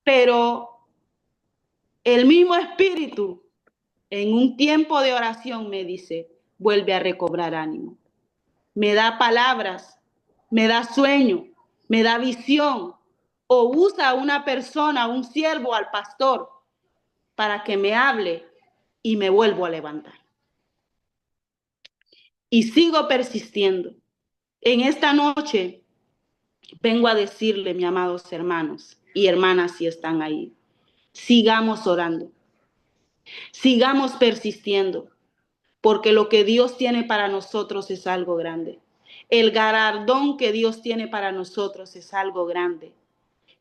Pero el mismo espíritu en un tiempo de oración me dice, vuelve a recobrar ánimo. Me da palabras, me da sueño, me da visión, o usa a una persona, un siervo, al pastor, para que me hable y me vuelvo a levantar. Y sigo persistiendo. En esta noche vengo a decirle, mis amados hermanos y hermanas, si están ahí, sigamos orando, sigamos persistiendo, porque lo que Dios tiene para nosotros es algo grande. El galardón que Dios tiene para nosotros es algo grande,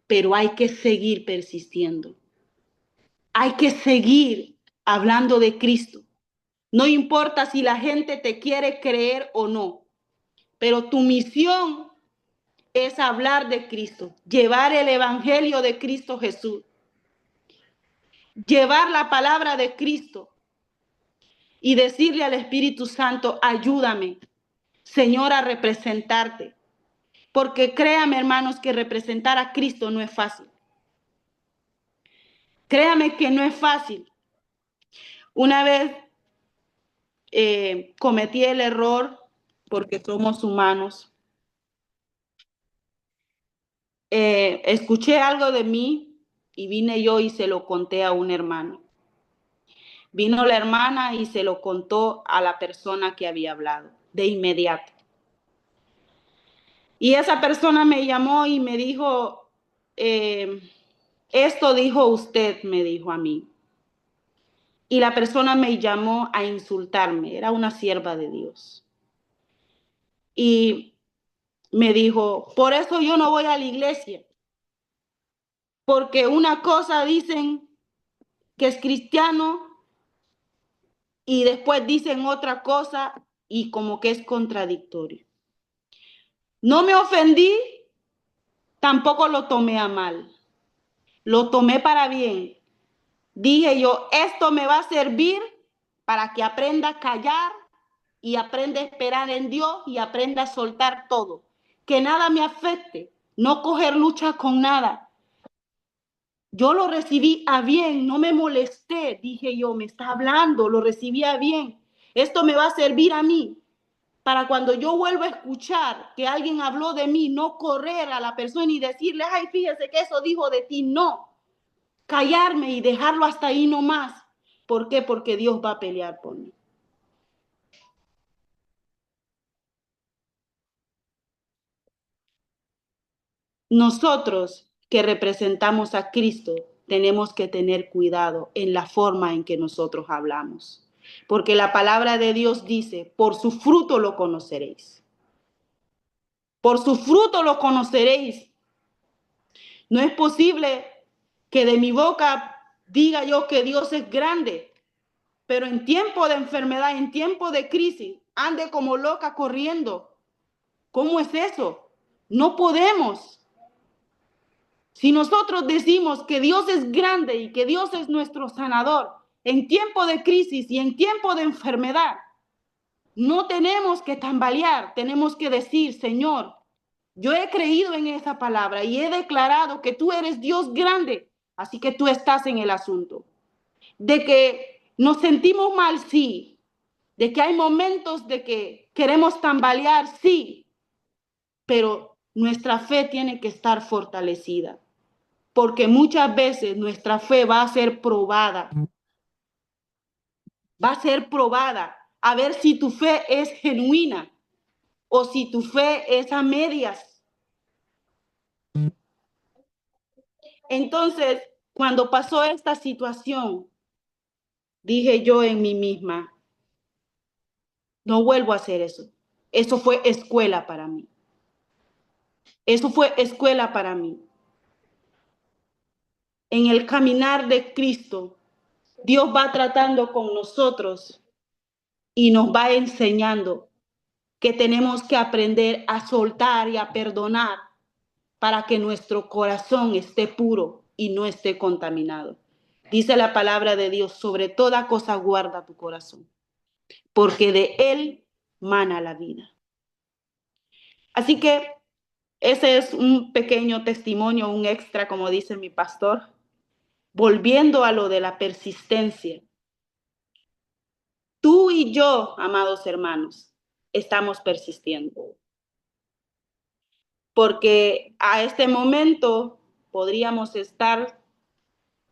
pero hay que seguir persistiendo. Hay que seguir hablando de Cristo. No importa si la gente te quiere creer o no, pero tu misión es hablar de Cristo, llevar el evangelio de Cristo Jesús, llevar la palabra de Cristo y decirle al Espíritu Santo, ayúdame, Señor, a representarte. Porque créame, hermanos, que representar a Cristo no es fácil. Créame que no es fácil. Una vez cometí el error, porque somos humanos. Escuché algo de mí y vine yo y se lo conté a un hermano. Vino la hermana y se lo contó a la persona que había hablado, de inmediato. Y esa persona me llamó y me dijo, esto dijo usted, me dijo a mí. Y la persona me llamó a insultarme, era una sierva de Dios. Y me dijo, por eso yo no voy a la iglesia, porque una cosa dicen que es cristiano y después dicen otra cosa y como que es contradictorio. No me ofendí, tampoco lo tomé a mal, lo tomé para bien. Dije yo, esto me va a servir para que aprenda a callar y aprenda a esperar en Dios y aprenda a soltar todo. Que nada me afecte, no coger lucha con nada. Yo lo recibí a bien, no me molesté, dije yo, me está hablando, lo recibí a bien. Esto me va a servir a mí para cuando yo vuelva a escuchar que alguien habló de mí, no correr a la persona y decirle, ay, fíjese que eso dijo de ti, no. Callarme y dejarlo hasta ahí nomás. ¿Por qué? Porque Dios va a pelear por mí. Nosotros que representamos a Cristo tenemos que tener cuidado en la forma en que nosotros hablamos. Porque la palabra de Dios dice, por su fruto lo conoceréis. Por su fruto lo conoceréis. No es posible que de mi boca diga yo que Dios es grande, pero en tiempo de enfermedad, en tiempo de crisis, ande como loca corriendo. ¿Cómo es eso? No podemos. Si nosotros decimos que Dios es grande y que Dios es nuestro sanador en tiempo de crisis y en tiempo de enfermedad, no tenemos que tambalear, tenemos que decir, Señor, yo he creído en esa palabra y he declarado que tú eres Dios grande, así que tú estás en el asunto. De que nos sentimos mal, sí. De que hay momentos de que queremos tambalear, sí. Pero nuestra fe tiene que estar fortalecida, porque muchas veces nuestra fe va a ser probada, va a ser probada, a ver si tu fe es genuina o si tu fe es a medias. Entonces, cuando pasó esta situación, dije yo en mí misma, no vuelvo a hacer eso. Eso fue escuela para mí. Eso fue escuela para mí. En el caminar de Cristo, Dios va tratando con nosotros y nos va enseñando que tenemos que aprender a soltar y a perdonar para que nuestro corazón esté puro y no esté contaminado. Dice la palabra de Dios, sobre toda cosa guarda tu corazón, porque de él mana la vida. Así que Ese es un pequeño testimonio, un extra, como dice mi pastor. Volviendo a lo de la persistencia. Tú y yo, amados hermanos, estamos persistiendo. Porque a este momento podríamos estar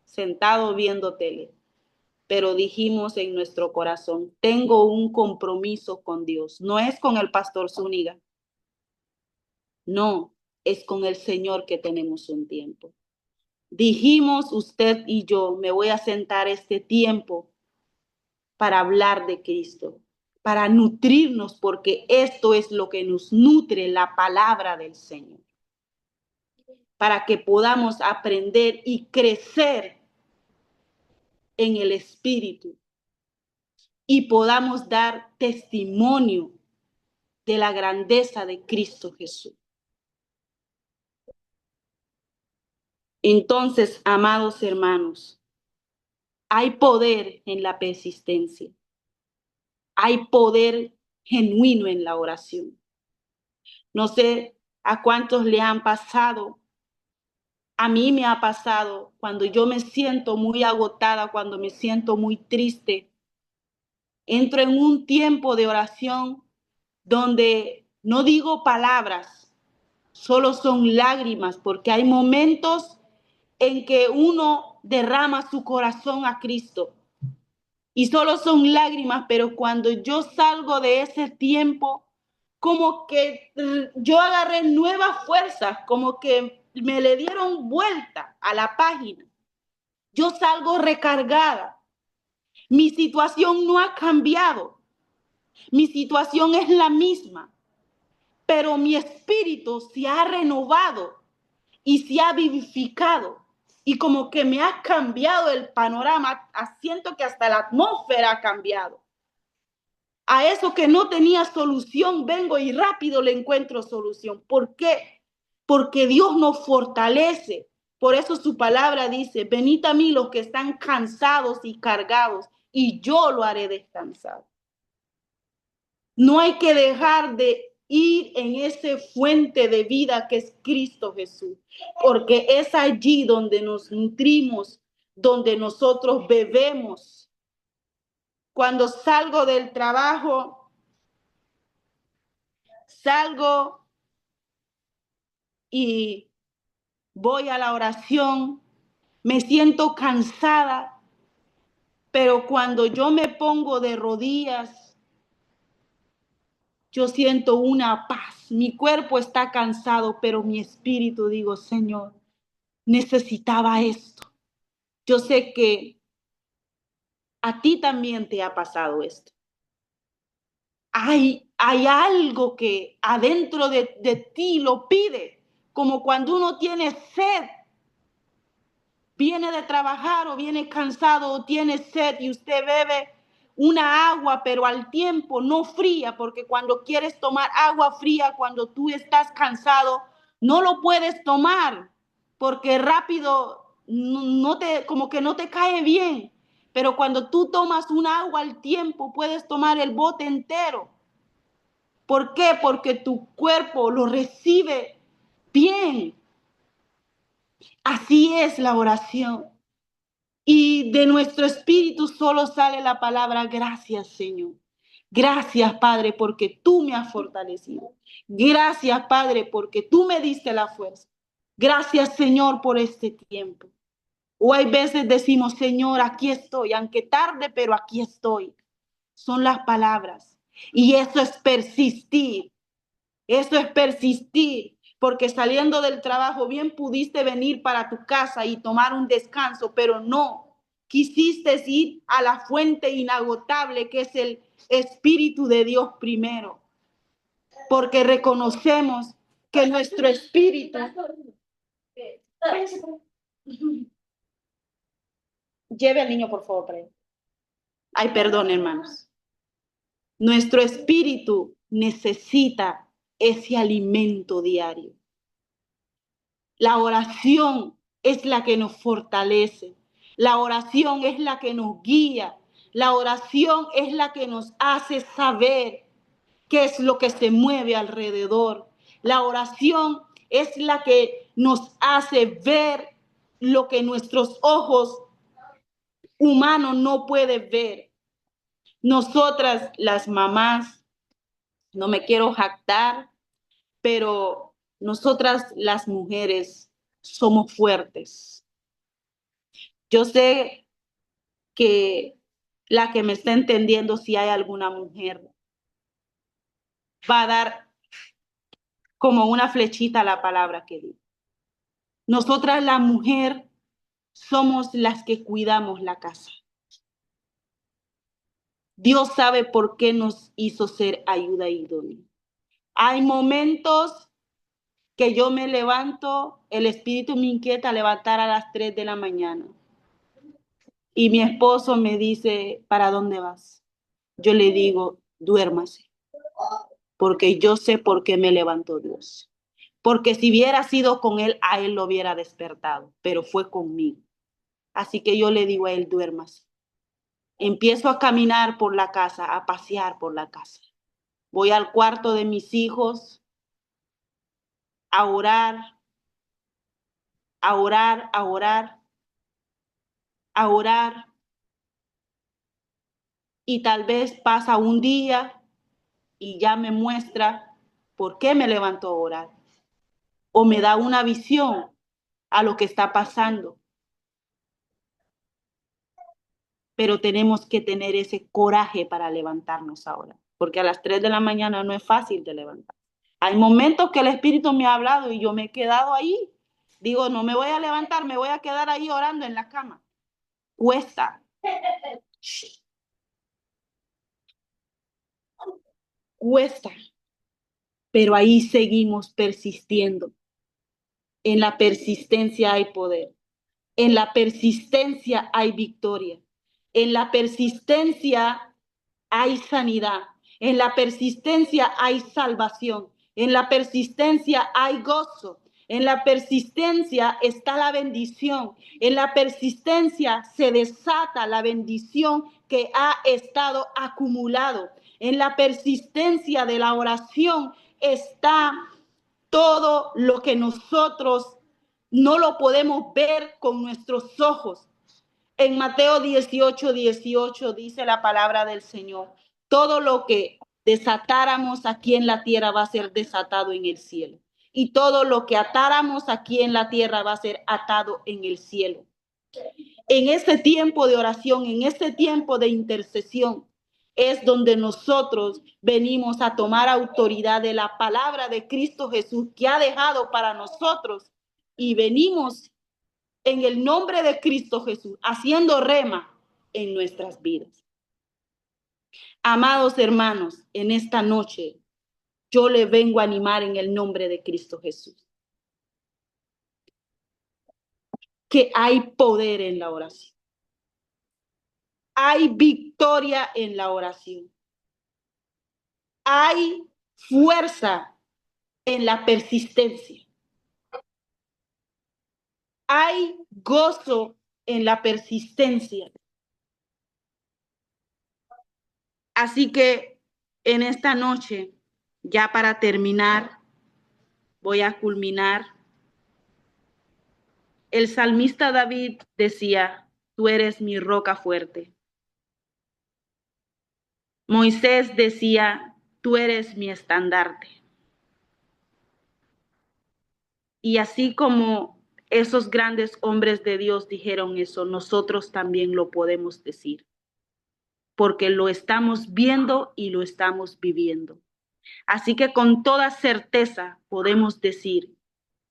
sentados viendo tele, pero dijimos en nuestro corazón, tengo un compromiso con Dios. No es con el pastor Zúñiga, no, es con el Señor que tenemos un tiempo. Dijimos usted y yo, me voy a sentar este tiempo para hablar de Cristo, para nutrirnos, porque esto es lo que nos nutre, la palabra del Señor, para que podamos aprender y crecer en el Espíritu y podamos dar testimonio de la grandeza de Cristo Jesús. Entonces, amados hermanos, hay poder en la persistencia, hay poder genuino en la oración. No sé a cuántos le han pasado. A mí me ha pasado cuando yo me siento muy agotada, cuando me siento muy triste. Entro en un tiempo de oración donde no digo palabras, solo son lágrimas, porque hay momentos en que uno derrama su corazón a Cristo y solo son lágrimas, pero cuando yo salgo de ese tiempo, como que yo agarré nuevas fuerzas, como que me le dieron vuelta a la página. Yo salgo recargada. Mi situación no ha cambiado. Mi situación es la misma, pero mi espíritu se ha renovado y se ha vivificado. Y como que me ha cambiado el panorama, siento que hasta la atmósfera ha cambiado. A eso que no tenía solución, vengo y rápido le encuentro solución. ¿Por qué? Porque Dios nos fortalece. Por eso su palabra dice, venid a mí los que están cansados y cargados, y yo lo haré descansar. No hay que dejar de ir en ese fuente de vida que es Cristo Jesús, porque es allí donde nos nutrimos, donde nosotros bebemos. Cuando salgo del trabajo, salgo y voy a la oración, me siento cansada, pero cuando yo me pongo de rodillas, yo siento una paz. Mi cuerpo está cansado, pero mi espíritu, digo, Señor, necesitaba esto. Yo sé que a ti también te ha pasado esto. Hay algo que adentro de ti lo pide, como cuando uno tiene sed, viene de trabajar o viene cansado o tiene sed y usted bebe una agua, pero al tiempo no fría, porque cuando quieres tomar agua fría, cuando tú estás cansado, no lo puedes tomar, porque rápido no te, como que no te cae bien. Pero cuando tú tomas un agua al tiempo, puedes tomar el bote entero. ¿Por qué? Porque tu cuerpo lo recibe bien. Así es la oración. Y de nuestro espíritu solo sale la palabra gracias, Señor. Gracias, Padre, porque tú me has fortalecido. Gracias, Padre, porque tú me diste la fuerza. Gracias, Señor, por este tiempo. O hay veces decimos, Señor, aquí estoy, aunque tarde, pero aquí estoy. Son las palabras. Y eso es persistir. Eso es persistir, porque saliendo del trabajo bien pudiste venir para tu casa y tomar un descanso, pero no, quisiste ir a la fuente inagotable que es el Espíritu de Dios primero, porque reconocemos que nuestro espíritu... Lleve al niño, por favor, para él. Ay, perdón, hermanos. Nuestro espíritu necesita ese alimento diario. La oración es la que nos fortalece. La oración es la que nos guía. La oración es la que nos hace saber qué es lo que se mueve alrededor. La oración es la que nos hace ver lo que nuestros ojos humanos no pueden ver. Nosotras, las mamás, no me quiero jactar, pero nosotras, las mujeres, somos fuertes. Yo sé que la que me está entendiendo, si hay alguna mujer, va a dar como una flechita a la palabra que digo. Nosotras, la mujer, somos las que cuidamos la casa. Dios sabe por qué nos hizo ser ayuda idónea. Hay momentos que yo me levanto, el espíritu me inquieta a levantar a las 3 de la mañana. Y mi esposo me dice, ¿para dónde vas? Yo le digo, duérmase, porque yo sé por qué me levantó Dios. Porque si hubiera sido con él, a él lo hubiera despertado, pero fue conmigo. Así que yo le digo a él, duérmase. Empiezo a caminar por la casa, a pasear por la casa. Voy al cuarto de mis hijos a orar, a orar, a orar, a orar. Y tal vez pasa un día y ya me muestra por qué me levanto a orar. O me da una visión a lo que está pasando. Pero tenemos que tener ese coraje para levantarnos ahora, porque a las 3 de la mañana no es fácil de levantar. Hay momentos que el Espíritu me ha hablado y yo me he quedado ahí. Digo, no me voy a levantar, me voy a quedar ahí orando en la cama. Cuesta. Cuesta. Pero ahí seguimos persistiendo. En la persistencia hay poder. En la persistencia hay victoria. En la persistencia hay sanidad. En la persistencia hay salvación. En la persistencia hay gozo. En la persistencia está la bendición. En la persistencia se desata la bendición que ha estado acumulado. En la persistencia de la oración está todo lo que nosotros no lo podemos ver con nuestros ojos. En Mateo 18:18 dice la palabra del Señor, todo lo que desatáramos aquí en la tierra va a ser desatado en el cielo. Y todo lo que atáramos aquí en la tierra va a ser atado en el cielo. En ese tiempo de oración, en ese tiempo de intercesión, es donde nosotros venimos a tomar autoridad de la palabra de Cristo Jesús que ha dejado para nosotros y venimos en el nombre de Cristo Jesús haciendo rema en nuestras vidas. Amados hermanos, en esta noche yo le vengo a animar en el nombre de Cristo Jesús. Que hay poder en la oración. Hay victoria en la oración. Hay fuerza en la persistencia. Hay gozo en la persistencia. Así que en esta noche, ya para terminar, voy a culminar. El salmista David decía, tú eres mi roca fuerte. Moisés decía, tú eres mi estandarte. Y así como esos grandes hombres de Dios dijeron eso, nosotros también lo podemos decir, porque lo estamos viendo y lo estamos viviendo. Así que con toda certeza podemos decir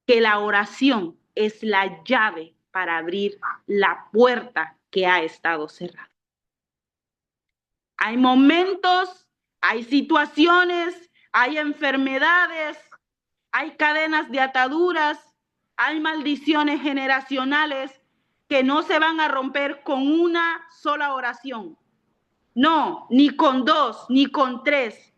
que la oración es la llave para abrir la puerta que ha estado cerrada. Hay momentos, hay situaciones, hay enfermedades, hay cadenas de ataduras, hay maldiciones generacionales que no se van a romper con una sola oración. No, ni con dos, ni con tres.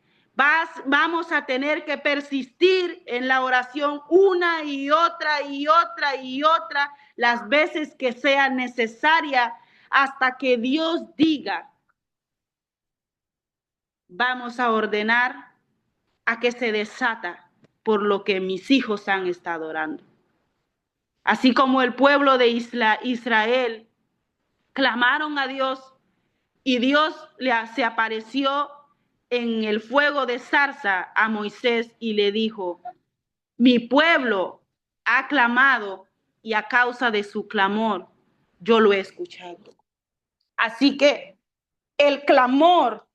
Vamos a tener que persistir en la oración una y otra y otra y otra, las veces que sea necesaria, hasta que Dios diga, vamos a ordenar a que se desata por lo que mis hijos han estado orando. Así como el pueblo de Israel clamaron a Dios y Dios se apareció en el fuego de zarza a Moisés y le dijo: mi pueblo ha clamado y a causa de su clamor yo lo he escuchado. Así que el clamor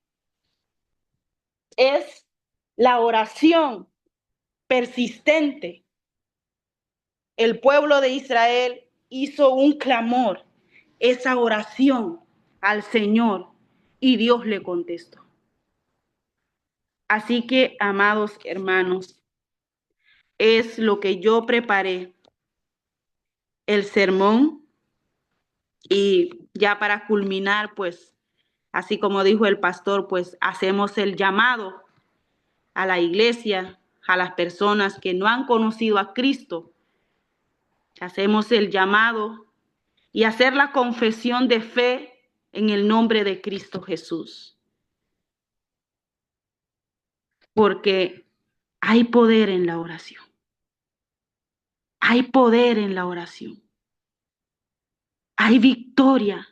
es la oración persistente. El pueblo de Israel hizo un clamor, esa oración al Señor, y Dios le contestó. Así que, amados hermanos, es lo que yo preparé, el sermón, y ya para culminar, pues, así como dijo el pastor, pues hacemos el llamado a la iglesia, a las personas que no han conocido a Cristo. Hacemos el llamado y hacer la confesión de fe en el nombre de Cristo Jesús. Porque hay poder en la oración. Hay poder en la oración. Hay victoria.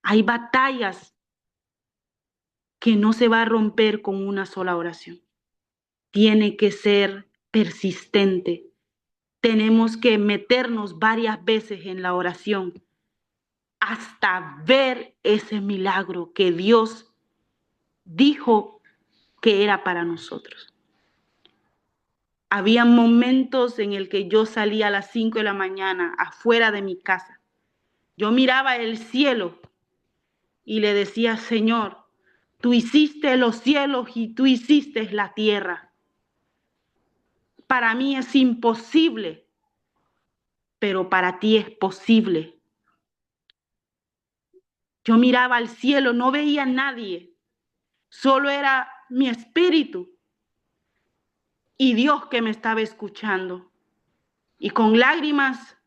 Hay batallas que no se va a romper con una sola oración. Tiene que ser persistente. Tenemos que meternos varias veces en la oración hasta ver ese milagro que Dios dijo que era para nosotros. Había momentos en el que yo salía a las 5 de la mañana afuera de mi casa. Yo miraba el cielo y le decía: Señor, tú hiciste los cielos y tú hiciste la tierra. Para mí es imposible, pero para ti es posible. Yo miraba al cielo, no veía a nadie, solo era mi espíritu y Dios que me estaba escuchando. Y con lágrimas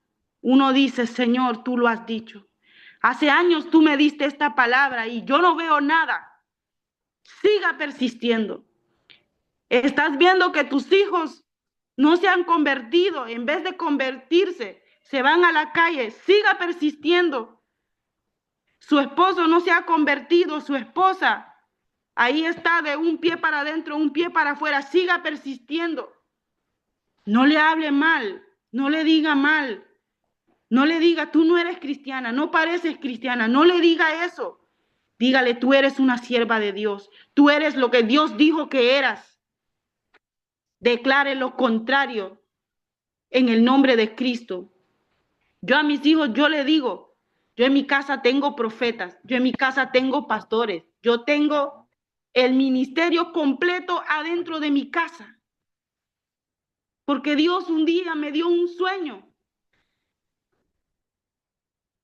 uno dice: Señor, tú lo has dicho. Hace años tú me diste esta palabra y yo no veo nada. Siga persistiendo. Estás viendo que tus hijos no se han convertido. En vez de convertirse, se van a la calle. Siga persistiendo. Su esposo no se ha convertido, su esposa ahí está de un pie para adentro, un pie para afuera. Siga persistiendo. No le hable mal, no le diga mal. No le diga: tú no eres cristiana, no pareces cristiana. No le diga eso. Dígale: tú eres una sierva de Dios. Tú eres lo que Dios dijo que eras. Declare lo contrario en el nombre de Cristo. Yo a mis hijos, yo le digo: yo en mi casa tengo profetas, yo en mi casa tengo pastores, yo tengo el ministerio completo adentro de mi casa. Porque Dios un día me dio un sueño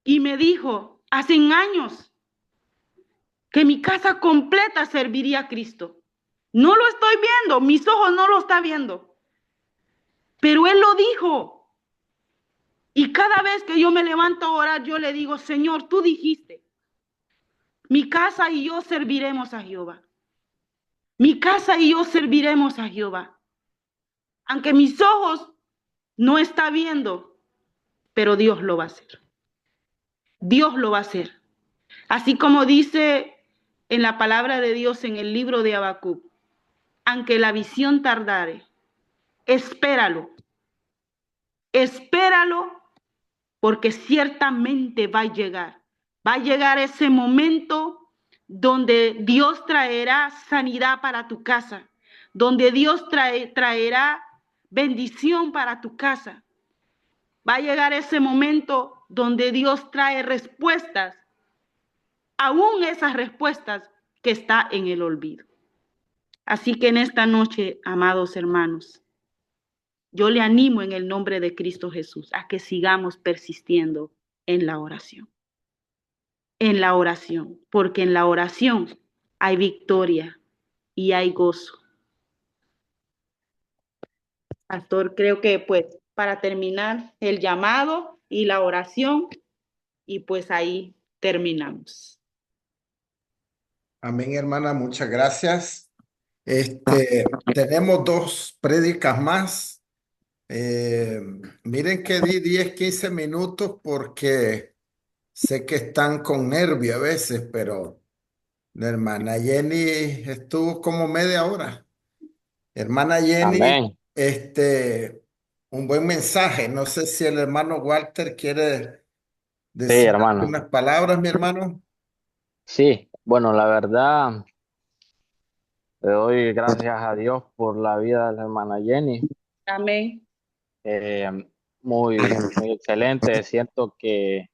y me dijo, hace años, que mi casa completa serviría a Cristo. No lo estoy viendo, mis ojos no lo están viendo, pero Él lo dijo. Y cada vez que yo me levanto a orar, yo le digo: Señor, tú dijiste, mi casa y yo serviremos a Jehová. Mi casa y yo serviremos a Jehová. Aunque mis ojos no están viendo, pero Dios lo va a hacer. Dios lo va a hacer. Así como dice en la palabra de Dios en el libro de Habacuc: aunque la visión tardare, espéralo. Espéralo, porque ciertamente va a llegar. Va a llegar ese momento donde Dios traerá sanidad para tu casa, donde Dios traerá bendición para tu casa. Va a llegar ese momento donde Dios trae respuestas, aún esas respuestas que está en el olvido. Así que en esta noche, amados hermanos, yo le animo en el nombre de Cristo Jesús a que sigamos persistiendo en la oración. En la oración, porque en la oración hay victoria y hay gozo. Pastor, creo que pues para terminar el llamado y la oración, y pues ahí terminamos. Amén, hermana, muchas gracias. Tenemos dos prédicas más. Eh, Miren que di 10, 15 minutos porque sé que están con nervio a veces, pero la hermana Jenny estuvo como media hora. Hermana Jenny, Amén. un buen mensaje. No sé si el hermano Walter quiere Sí, decir hermano. algunas palabras, mi hermano. Sí, bueno, la verdad, le doy gracias a Dios por la vida de la hermana Jenny. Amén. Eh, muy excelente. Siento que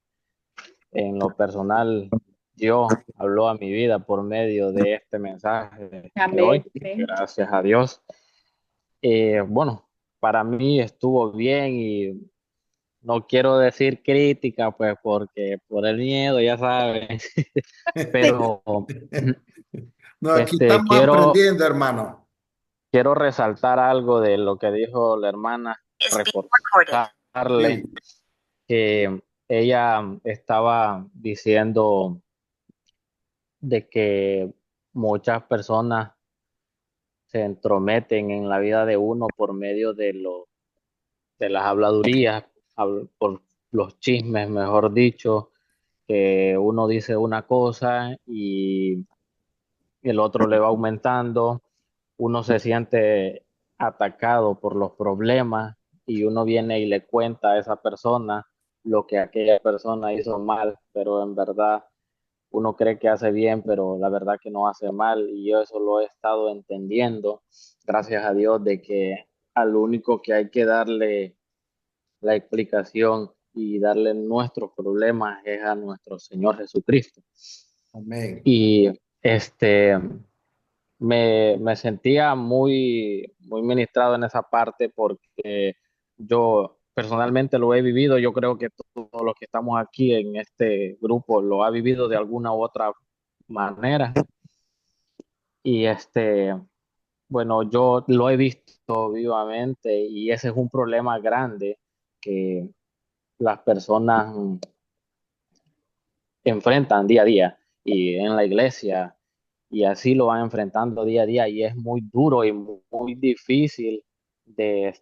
en lo personal Dios habló a mi vida por medio de este mensaje de Amén. hoy. Amén. Gracias a Dios. Bueno, para mí estuvo bien y no quiero decir crítica, pues porque por el miedo, ya saben, pero No, aquí estamos quiero, aprendiendo, hermano. quiero resaltar algo de lo que dijo la hermana, reportarle Sí, que ella estaba diciendo de que muchas personas se entrometen en la vida de uno por medio de las habladurías, por los chismes, mejor dicho, que uno dice una cosa y el otro le va aumentando, uno se siente atacado por los problemas y uno viene y le cuenta a esa persona lo que aquella persona hizo mal, pero en verdad uno cree que hace bien, pero la verdad que no hace mal y yo eso lo he estado entendiendo, gracias a Dios, de que al único que hay que darle la explicación y darle nuestros problemas es a nuestro Señor Jesucristo. amén. Y me sentía muy ministrado en esa parte porque yo personalmente lo he vivido. Yo creo que todos los que estamos aquí en este grupo lo ha vivido de alguna u otra manera. Y bueno, yo lo he visto vivamente y ese es un problema grande que las personas enfrentan día a día y en la iglesia y así lo van enfrentando día a día y es muy duro y muy difícil de,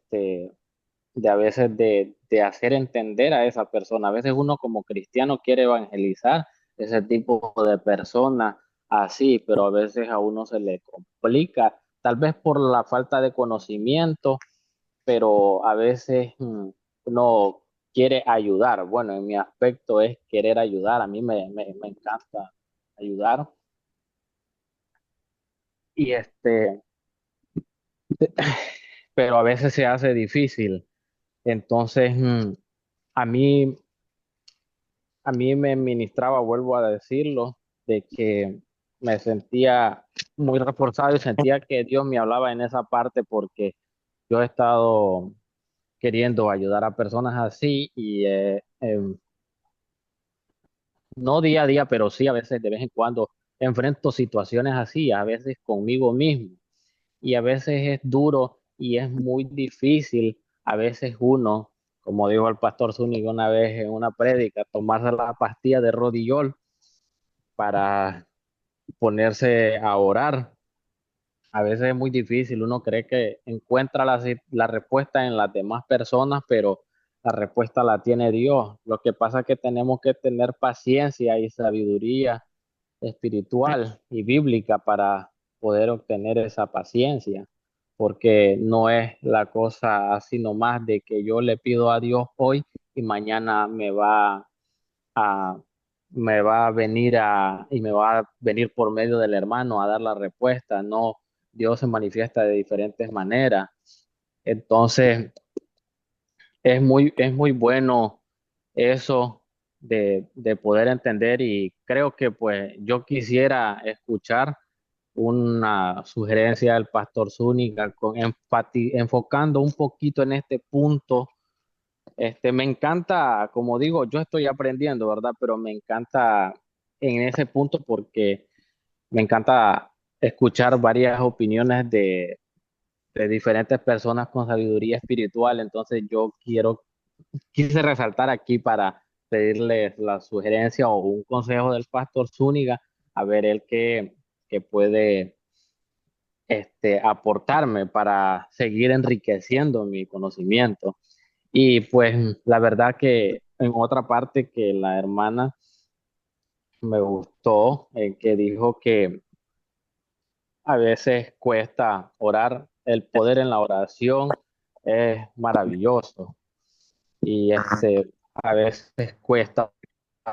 de a veces de hacer entender a esa persona. A veces uno como cristiano quiere evangelizar ese tipo de personas así, pero a veces a uno se le complica, tal vez por la falta de conocimiento, pero a veces uno quiere ayudar. Bueno, en mi aspecto es querer ayudar. A mí me encanta ayudar. Y pero a veces se hace difícil. Entonces, a mí, a mí me ministraba, vuelvo a decirlo, de que me sentía muy reforzado y sentía que Dios me hablaba en esa parte porque yo he estado queriendo ayudar a personas así y no día a día, pero sí a veces de vez en cuando enfrento situaciones así, a veces conmigo mismo. Y a veces es duro y es muy difícil. A veces uno, como dijo el pastor Zúñiga una vez en una prédica, tomarse la pastilla de rodillol para ponerse a orar. A veces es muy difícil. Uno cree que encuentra la respuesta en las demás personas, pero la respuesta la tiene Dios. Lo que pasa es que tenemos que tener paciencia y sabiduría espiritual y bíblica para poder obtener esa paciencia, porque no es la cosa así nomás de que yo le pido a Dios hoy y mañana a, me va a venir y me va a venir por medio del hermano a dar la respuesta. No, Dios se manifiesta de diferentes maneras. Entonces, es muy bueno eso de poder entender y creo que pues yo quisiera escuchar una sugerencia del pastor Zúñiga con enfocando un poquito en este punto. Me encanta, como digo, yo estoy aprendiendo, ¿verdad? Pero me encanta en ese punto porque me encanta escuchar varias opiniones de diferentes personas con sabiduría espiritual. Entonces quise resaltar aquí para pedirles la sugerencia o un consejo del pastor Zúñiga, a ver él qué puede aportarme para seguir enriqueciendo mi conocimiento. Y pues la verdad que en otra parte que la hermana me gustó, que dijo que a veces cuesta orar, el poder en la oración es maravilloso y a veces cuesta,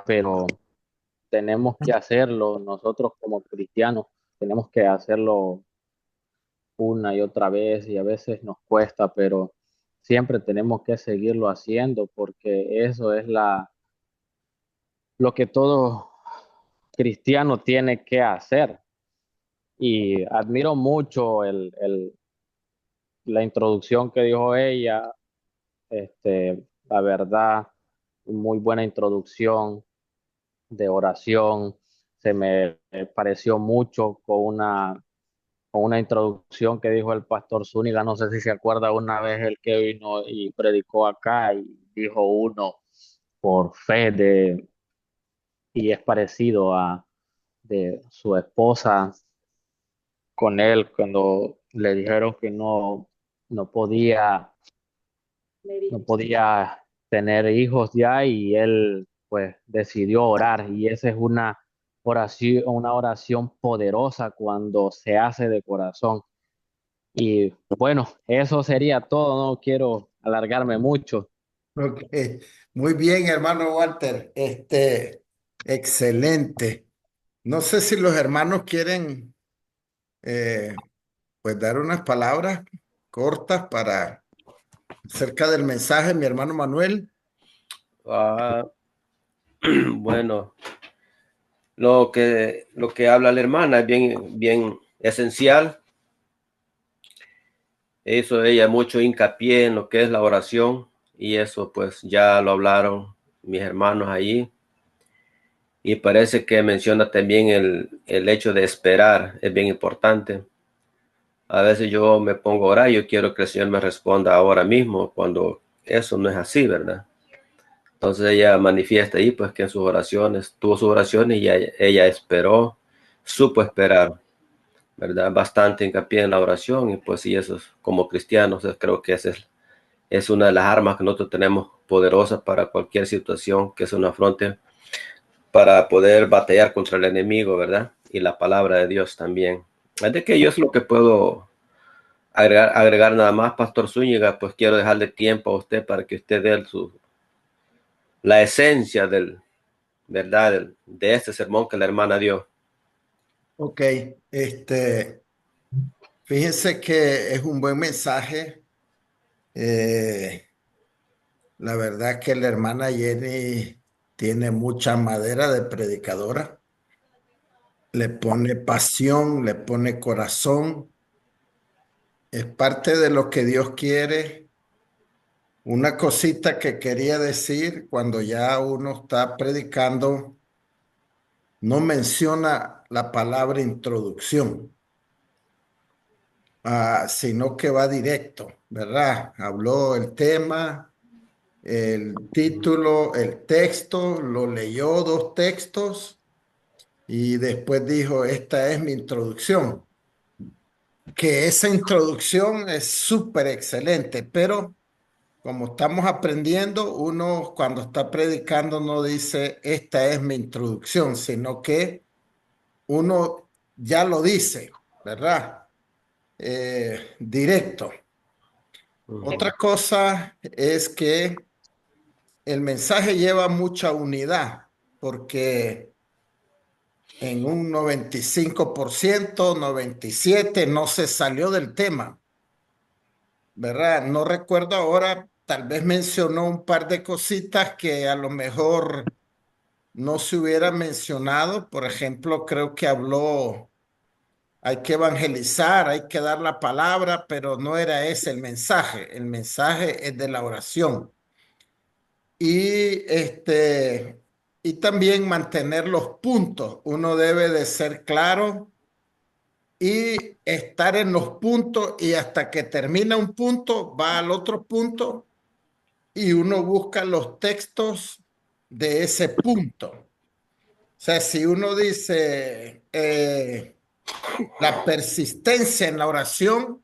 pero tenemos que hacerlo nosotros como cristianos, tenemos que hacerlo una y otra vez y a veces nos cuesta, pero siempre tenemos que seguirlo haciendo porque eso es lo que todo cristiano tiene que hacer. Y admiro mucho la introducción que dijo ella, la verdad, muy buena introducción de oración. Se me pareció mucho con una introducción que dijo el pastor Zúñiga, no sé si se acuerda una vez el que vino y predicó acá y dijo uno por fe y es parecido a de su esposa con él cuando le dijeron que no podía, no podía tener hijos ya y él pues decidió orar y esa es una oración poderosa cuando se hace de corazón. Y bueno, eso sería todo, no quiero alargarme mucho. Ok. Muy bien, hermano Walter. Excelente. No sé si los hermanos quieren pues dar unas palabras cortas para acerca del mensaje, mi hermano Manuel. Ah, bueno, lo que habla la hermana es bien esencial. Eso ella mucho hincapié en lo que es la oración y eso pues ya lo hablaron mis hermanos allí. Y parece que menciona también el hecho de esperar, es bien importante. A veces yo me pongo a orar y yo quiero que el Señor me responda ahora mismo, cuando eso no es así, ¿verdad? Entonces ella manifiesta ahí pues que en sus oraciones, tuvo sus oraciones y ella esperó, supo esperar, ¿verdad? Bastante hincapié en la oración y pues sí, eso es, como cristianos, creo que esa es una de las armas que nosotros tenemos poderosas para cualquier situación que se nos afronte, para poder batallar contra el enemigo, ¿verdad? Y la palabra de Dios también. Es de que yo es lo que puedo agregar nada más, Pastor Zúñiga, pues quiero dejarle tiempo a usted para que usted dé la esencia ¿verdad? De este sermón que la hermana dio. Ok, fíjense que es un buen mensaje. La verdad que la hermana Jenny tiene mucha madera de predicadora. Le pone pasión, le pone corazón. Es parte de lo que Dios quiere. Una cosita que quería decir, cuando ya uno está predicando, no menciona la palabra introducción, sino que va directo, ¿verdad? Habló el tema, el título, el texto, lo leyó dos textos y después dijo, esta es mi introducción. Que esa introducción es súper excelente, pero como estamos aprendiendo, uno cuando está predicando no dice, esta es mi introducción, sino que uno ya lo dice, ¿verdad? Directo. Otra cosa es que el mensaje lleva mucha unidad, porque en un 95%, 97% no se salió del tema, ¿verdad? No recuerdo ahora, tal vez mencionó un par de cositas que a lo mejor no se hubiera mencionado. Por ejemplo, creo que habló, hay que evangelizar, hay que dar la palabra, pero no era ese el mensaje es de la oración. Y y también mantener los puntos. Uno debe de ser claro y estar en los puntos y hasta que termina un punto va al otro punto y uno busca los textos de ese punto. O sea, si uno dice, la persistencia en la oración.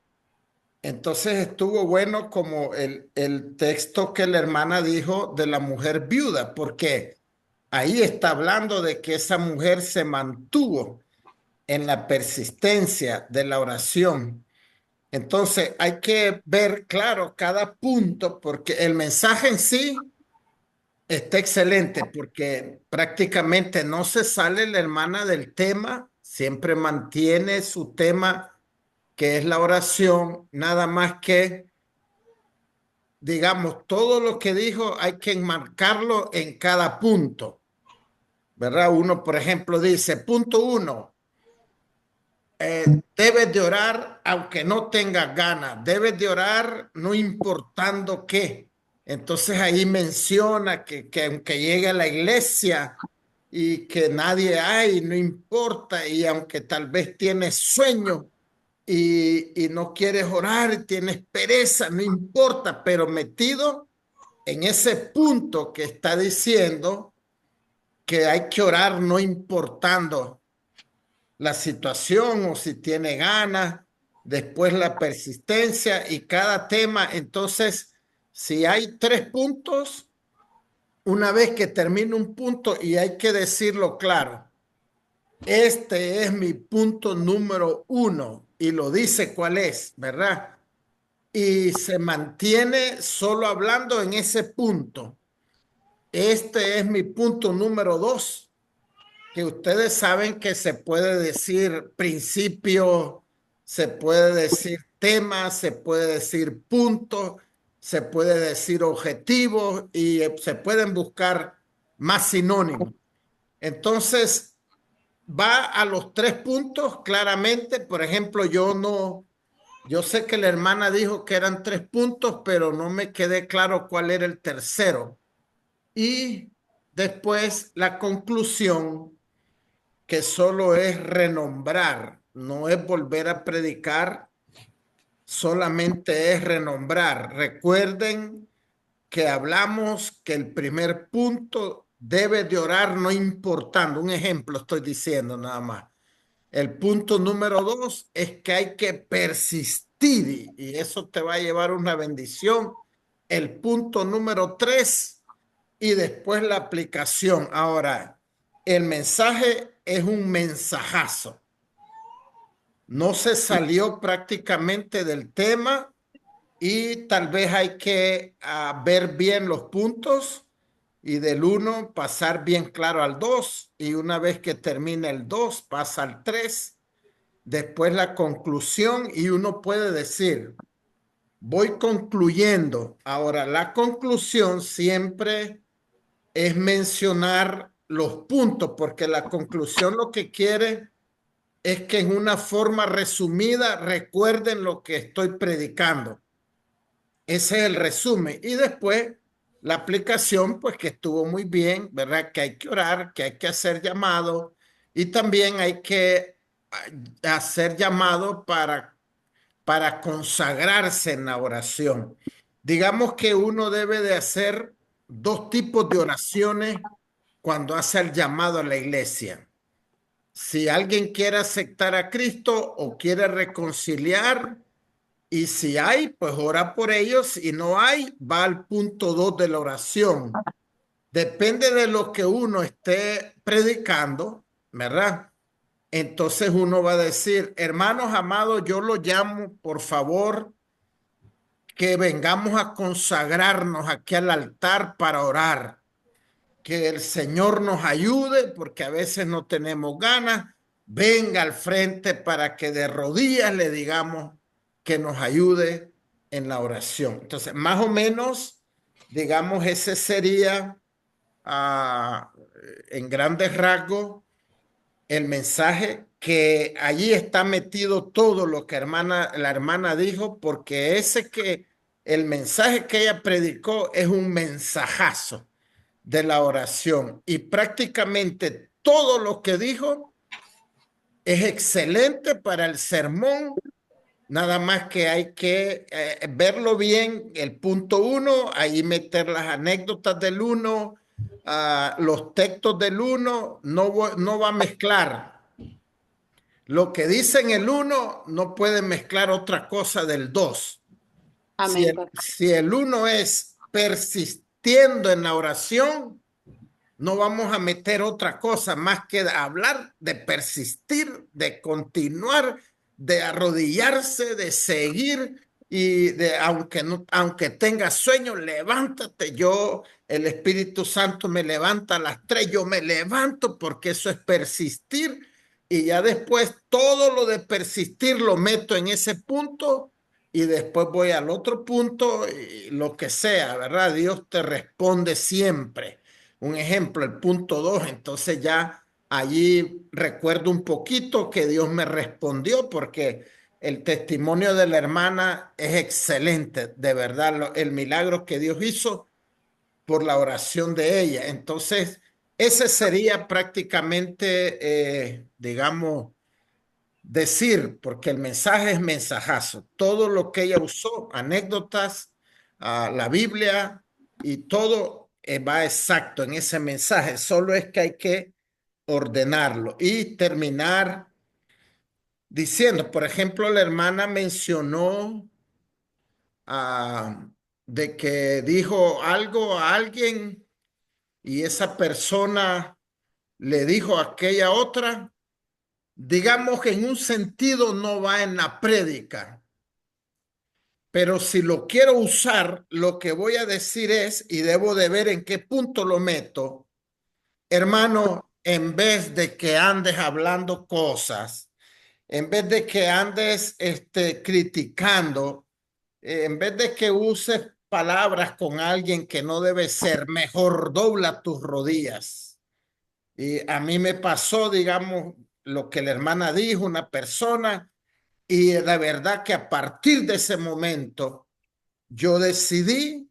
Entonces estuvo bueno como el texto que la hermana dijo de la mujer viuda, porque ahí está hablando de que esa mujer se mantuvo en la persistencia de la oración. Entonces hay que ver claro cada punto, porque el mensaje en sí está excelente, porque prácticamente no se sale la hermana del tema, siempre mantiene su tema, que es la oración, nada más que, digamos, todo lo que dijo hay que enmarcarlo en cada punto, ¿verdad? Uno, por ejemplo, dice, punto 1, debes de orar aunque no tengas ganas, debes de orar no importando qué. Entonces ahí menciona que aunque llegue a la iglesia y que nadie hay, no importa, y aunque tal vez tienes sueño y no quieres orar, tienes pereza, no importa, pero metido en ese punto que está diciendo que hay que orar no importando la situación o si tiene ganas, después la persistencia y cada tema. Entonces, si hay 3 puntos, una vez que termine un punto y hay que decirlo claro, este es mi punto número 1 y lo dice cuál es, ¿verdad? Y se mantiene solo hablando en ese punto. Este es mi punto número 2, que ustedes saben que se puede decir principio, se puede decir tema, se puede decir punto, se puede decir objetivo y se pueden buscar más sinónimos. Entonces, va a los 3 puntos claramente. Por ejemplo, yo sé que la hermana dijo que eran 3 puntos, pero no me quedé claro cuál era el tercero. Y después la conclusión, que solo es renombrar, no es volver a predicar, solamente es renombrar. Recuerden que hablamos que el primer punto debe de orar no importando. Un ejemplo estoy diciendo nada más. El punto número 2 es que hay que persistir y eso te va a llevar una bendición. El punto número 3 y después la aplicación. Ahora, el mensaje es un mensajazo. No se salió prácticamente del tema y tal vez hay que ver bien los puntos y del 1 pasar bien claro al 2 y una vez que termine el 2 pasa al 3, después la conclusión y uno puede decir, voy concluyendo. Ahora, la conclusión siempre es mencionar los puntos, porque la conclusión lo que quiere es que en una forma resumida recuerden lo que estoy predicando. Ese es el resumen. Y después la aplicación, pues que estuvo muy bien, ¿verdad? Que hay que orar, que hay que hacer llamado y también hay que hacer llamado para consagrarse en la oración. Digamos que uno debe de hacer 2 tipos de oraciones cuando hace el llamado a la iglesia. Si alguien quiere aceptar a Cristo o quiere reconciliar, y si hay, pues ora por ellos. Si no hay, va al punto 2 de la oración. Depende de lo que uno esté predicando, ¿verdad? Entonces uno va a decir, hermanos amados, yo lo llamo, por favor, que vengamos a consagrarnos aquí al altar para orar. Que el Señor nos ayude, porque a veces no tenemos ganas. Venga al frente para que de rodillas le digamos que nos ayude en la oración. Entonces, más o menos, digamos, ese sería en grandes rasgos el mensaje, que allí está metido todo lo que la hermana dijo, porque el mensaje que ella predicó es un mensajazo de la oración y prácticamente todo lo que dijo es excelente para el sermón, nada más que hay que verlo bien, el punto 1, ahí meter las anécdotas del 1, los textos del 1, no va a mezclar Lo que dice en el 1 no puede mezclar otra cosa del 2. Amén, pastor. Si el 1 es persistiendo en la oración, no vamos a meter otra cosa más que hablar de persistir, de continuar, de arrodillarse, de seguir y de aunque tenga sueño, levántate. El Espíritu Santo me levanta a las 3, yo me levanto porque eso es persistir y ya después todo lo de persistir lo meto en ese punto y después voy al otro punto y lo que sea, ¿verdad? Dios te responde siempre. Un ejemplo, el punto 2, entonces ya allí recuerdo un poquito que Dios me respondió porque el testimonio de la hermana es excelente, de verdad, el milagro que Dios hizo por la oración de ella. Entonces, ese sería prácticamente, digamos, decir, porque el mensaje es mensajazo. Todo lo que ella usó, anécdotas, la Biblia y todo va exacto en ese mensaje. Solo es que hay que ordenarlo y terminar diciendo, por ejemplo, la hermana mencionó de que dijo algo a alguien y esa persona le dijo a aquella otra, digamos que en un sentido no va en la prédica, pero si lo quiero usar, lo que voy a decir es, y debo de ver en qué punto lo meto, hermano, en vez de que andes hablando cosas, en vez de que andes criticando, en vez de que uses palabras con alguien que no debe ser, mejor dobla tus rodillas. Y a mí me pasó, digamos, lo que la hermana dijo, una persona, y la verdad que a partir de ese momento yo decidí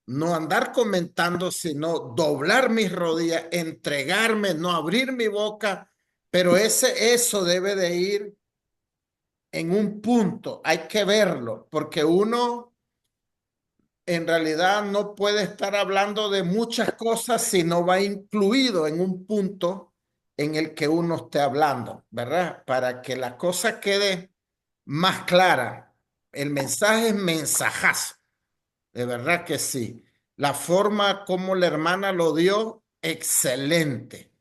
no andar comentando, sino doblar mis rodillas, entregarme, no abrir mi boca, pero eso debe de ir en un punto, hay que verlo, porque uno en realidad no puede estar hablando de muchas cosas si no va incluido en un punto en el que uno esté hablando, ¿verdad? Para que la cosa quede más clara. El mensaje es mensajazo, de verdad que sí. La forma como la hermana lo dio, excelente,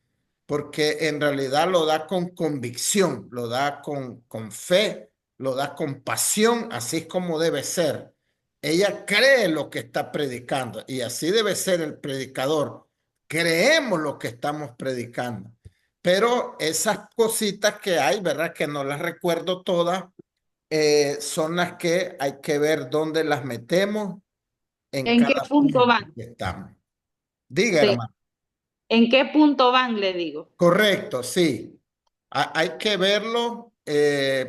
porque en realidad lo da con convicción, lo da con fe, lo da con pasión, así es como debe ser. Ella cree lo que está predicando y así debe ser el predicador. Creemos lo que estamos predicando. Pero esas cositas que hay, ¿verdad? Que no las recuerdo todas, son las que hay que ver dónde las metemos en ¿En qué cada punto punto van? que estamos. Diga, Sí. hermano. ¿En qué punto van? Le digo. Correcto, sí. Hay que verlo.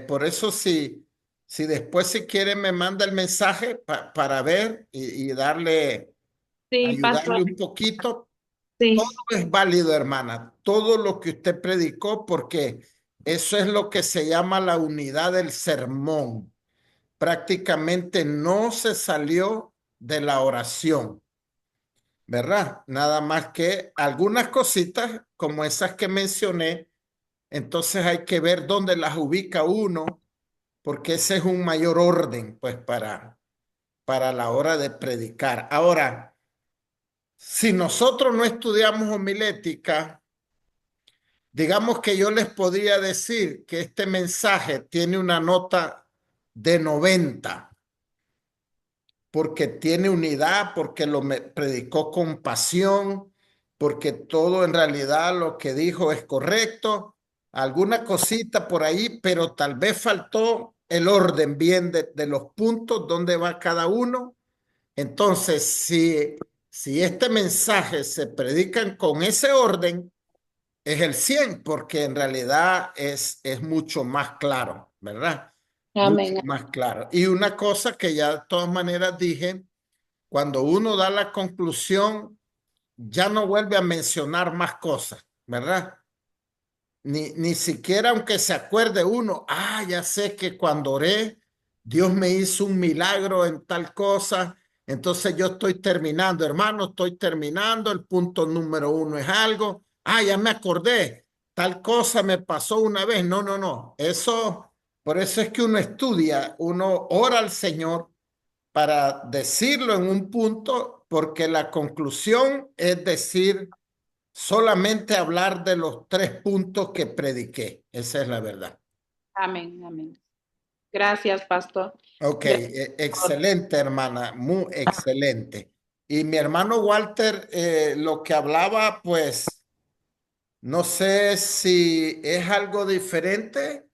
Por eso, si después, si quiere, me manda el mensaje para ver y darle, Sí, pastor. ayudarle un poquito. Todo Sí. es válido, hermana. Todo lo que usted predicó, porque eso es lo que se llama la unidad del sermón. Prácticamente no se salió de la oración, ¿verdad? Nada más que algunas cositas como esas que mencioné, entonces hay que ver dónde las ubica uno, porque ese es un mayor orden, pues, para la hora de predicar. Ahora, si nosotros no estudiamos homilética, digamos que yo les podría decir que este mensaje tiene una nota de 90 porque tiene unidad, porque lo predicó con pasión, porque todo en realidad lo que dijo es correcto. Alguna cosita por ahí, pero tal vez faltó el orden bien de los puntos, dónde va cada uno. Entonces, si este mensaje se predican con ese orden, es el 100 porque en realidad es mucho más claro, ¿verdad? Mucho Amén. más claro. Y una cosa que ya de todas maneras dije, cuando uno da la conclusión, ya no vuelve a mencionar más cosas, ¿verdad? Ni siquiera aunque se acuerde uno, ya sé que cuando oré, Dios me hizo un milagro en tal cosa, entonces yo estoy terminando, hermano, estoy terminando, el punto número 1 es algo, ya me acordé, tal cosa me pasó una vez. No, no, no. Eso, por eso es que uno estudia, uno ora al Señor para decirlo en un punto, porque la conclusión es decir, solamente hablar de los 3 puntos que prediqué. Esa es la verdad. Amén, amén. Gracias, pastor. Ok, Gracias por- excelente, hermana, muy excelente. Y mi hermano Walter, lo que hablaba, pues, no sé si es algo diferente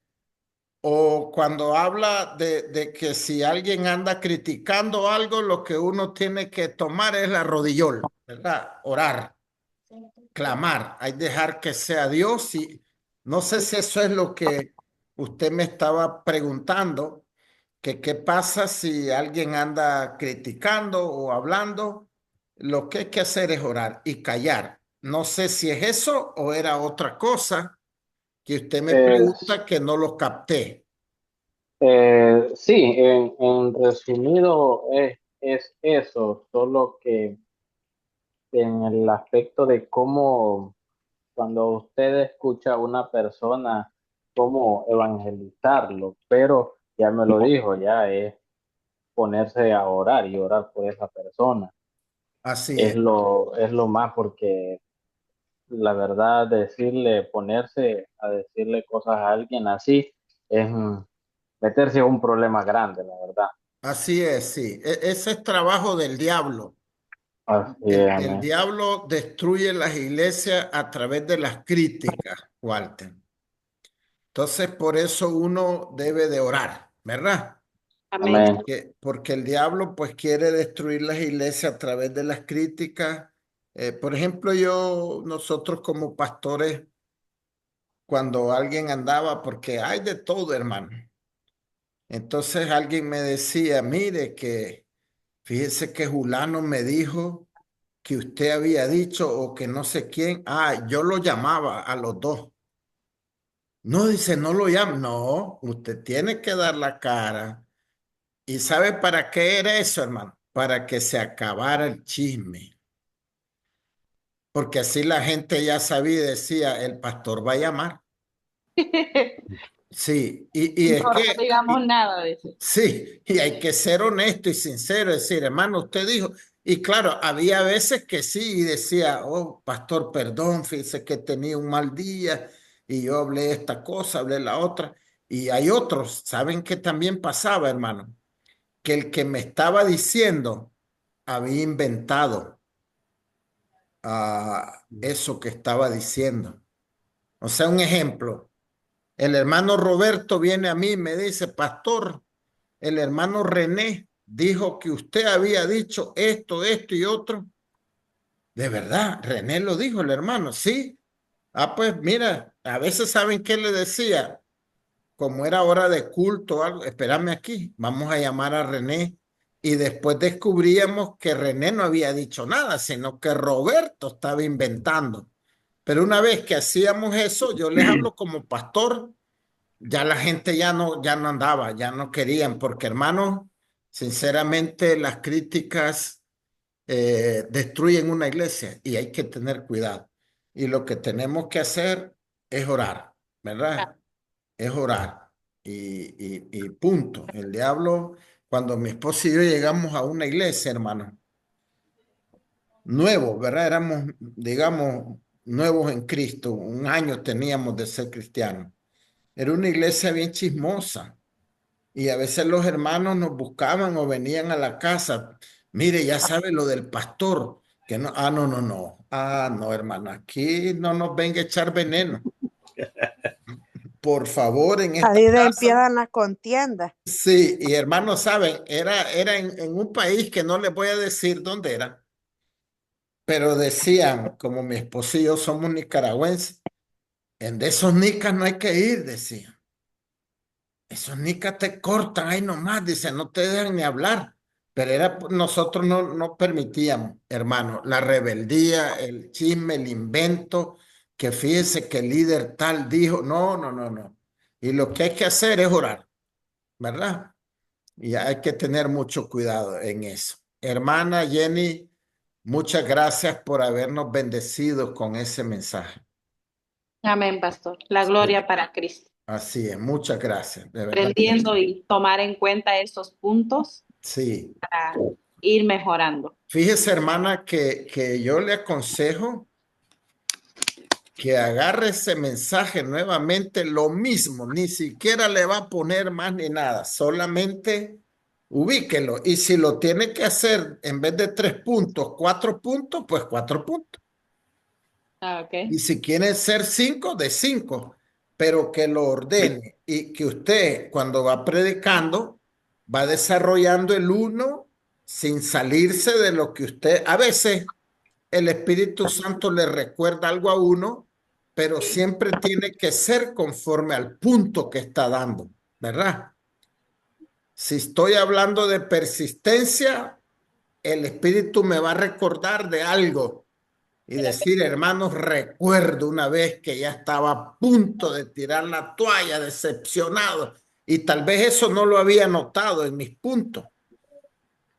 o cuando habla de que si alguien anda criticando algo, lo que uno tiene que tomar es la rodillol, ¿verdad? Orar, clamar, hay dejar que sea Dios. Y no sé si eso es lo que usted me estaba preguntando, que qué pasa si alguien anda criticando o hablando. Lo que hay que hacer es orar y callar. No sé si es eso o era otra cosa que usted me Es, pregunta que no lo capté. sí, en resumido es eso, solo que en el aspecto de cómo cuando usted escucha a una persona, cómo evangelizarlo, pero ya me lo dijo, ya es ponerse a orar y orar por esa persona. Así es. Es lo más porque la verdad decirle, ponerse a decirle cosas a alguien así es meterse a un problema grande, la verdad. Así es, sí. Ese es trabajo del diablo. Así es, El amén. diablo destruye las iglesias a través de las críticas, Walter. Entonces, por eso uno debe de orar, ¿verdad? Amén. Amén. Porque el diablo pues quiere destruir las iglesias a través de las críticas. Por ejemplo, nosotros como pastores, cuando alguien andaba, porque hay de todo, hermano. Entonces alguien me decía, mire que fíjese que Julano me dijo que usted había dicho o que no sé quién. Ah, yo lo llamaba a los dos. No, dice, no lo llama. No, usted tiene que dar la cara. ¿Y sabe para qué era eso, hermano? Para que se acabara el chisme. Porque así la gente ya sabía y decía, el pastor va a llamar. Sí, y es Mejor no que, digamos nada de eso. sí, y hay que ser honesto y sincero, decir, hermano, usted dijo, y claro, había veces que sí, y decía, oh, pastor, perdón, fíjese que tenía un mal día, y yo hablé esta cosa, hablé la otra, y hay otros, ¿saben qué también pasaba, hermano? Que el que me estaba diciendo había inventado eso que estaba diciendo. O sea, un ejemplo, el hermano Roberto viene a mí y me dice, pastor, el hermano René dijo que usted había dicho esto y otro. De verdad, René lo dijo, el hermano, sí. Ah, pues mira, a veces saben qué le decía, como era hora de culto o algo, espérame aquí, vamos a llamar a René. Y después descubríamos que René no había dicho nada, sino que Roberto estaba inventando. Pero una vez que hacíamos eso, yo les hablo como pastor, ya la gente ya no andaba, ya no querían, porque hermano, sinceramente las críticas destruyen una iglesia y hay que tener cuidado. Y lo que tenemos que hacer es orar, ¿verdad? Es orar. Y punto. El diablo, cuando mi esposo y yo llegamos a una iglesia, hermano, nuevos, ¿verdad? Éramos, digamos, nuevos en Cristo. Un año teníamos de ser cristianos. Era una iglesia bien chismosa. Y a veces los hermanos nos buscaban o venían a la casa. Mire, ya sabe lo del pastor. Que no, no, no, no. No, hermano, aquí no nos venga a echar veneno. Por favor, en esta Ahí casa. empiezan las contiendas. Sí, y hermanos, saben, era en un país que no les voy a decir dónde era, pero decían, como mi esposo y yo somos nicaragüenses, en de esos nicas no hay que ir, decían. Esos nicas te cortan ahí nomás, dicen, no te dejan ni hablar. Pero nosotros no permitíamos, hermano, la rebeldía, el chisme, el invento, que fíjese que el líder tal dijo, no, no, no, no. Y lo que hay que hacer es orar, ¿verdad? Y hay que tener mucho cuidado en eso. Hermana Jenny, muchas gracias por habernos bendecido con ese mensaje. Amén, pastor. La gloria para Cristo. Así es, muchas gracias, de verdad. Aprendiendo y tomar en cuenta esos puntos Sí. para ir mejorando. Fíjese, hermana, que yo le aconsejo que agarre ese mensaje nuevamente, lo mismo, ni siquiera le va a poner más ni nada, solamente ubíquelo. Y si lo tiene que hacer en vez de 3 puntos, 4 puntos, pues 4 puntos. Y Ok. si quiere ser 5, de 5, pero que lo ordene y que usted cuando va predicando va desarrollando el uno sin salirse de lo que usted, a veces el Espíritu Santo le recuerda algo a uno, pero siempre tiene que ser conforme al punto que está dando, ¿verdad? Si estoy hablando de persistencia, el Espíritu me va a recordar de algo y decir, hermanos, recuerdo una vez que ya estaba a punto de tirar la toalla, decepcionado, y tal vez eso no lo había notado en mis puntos.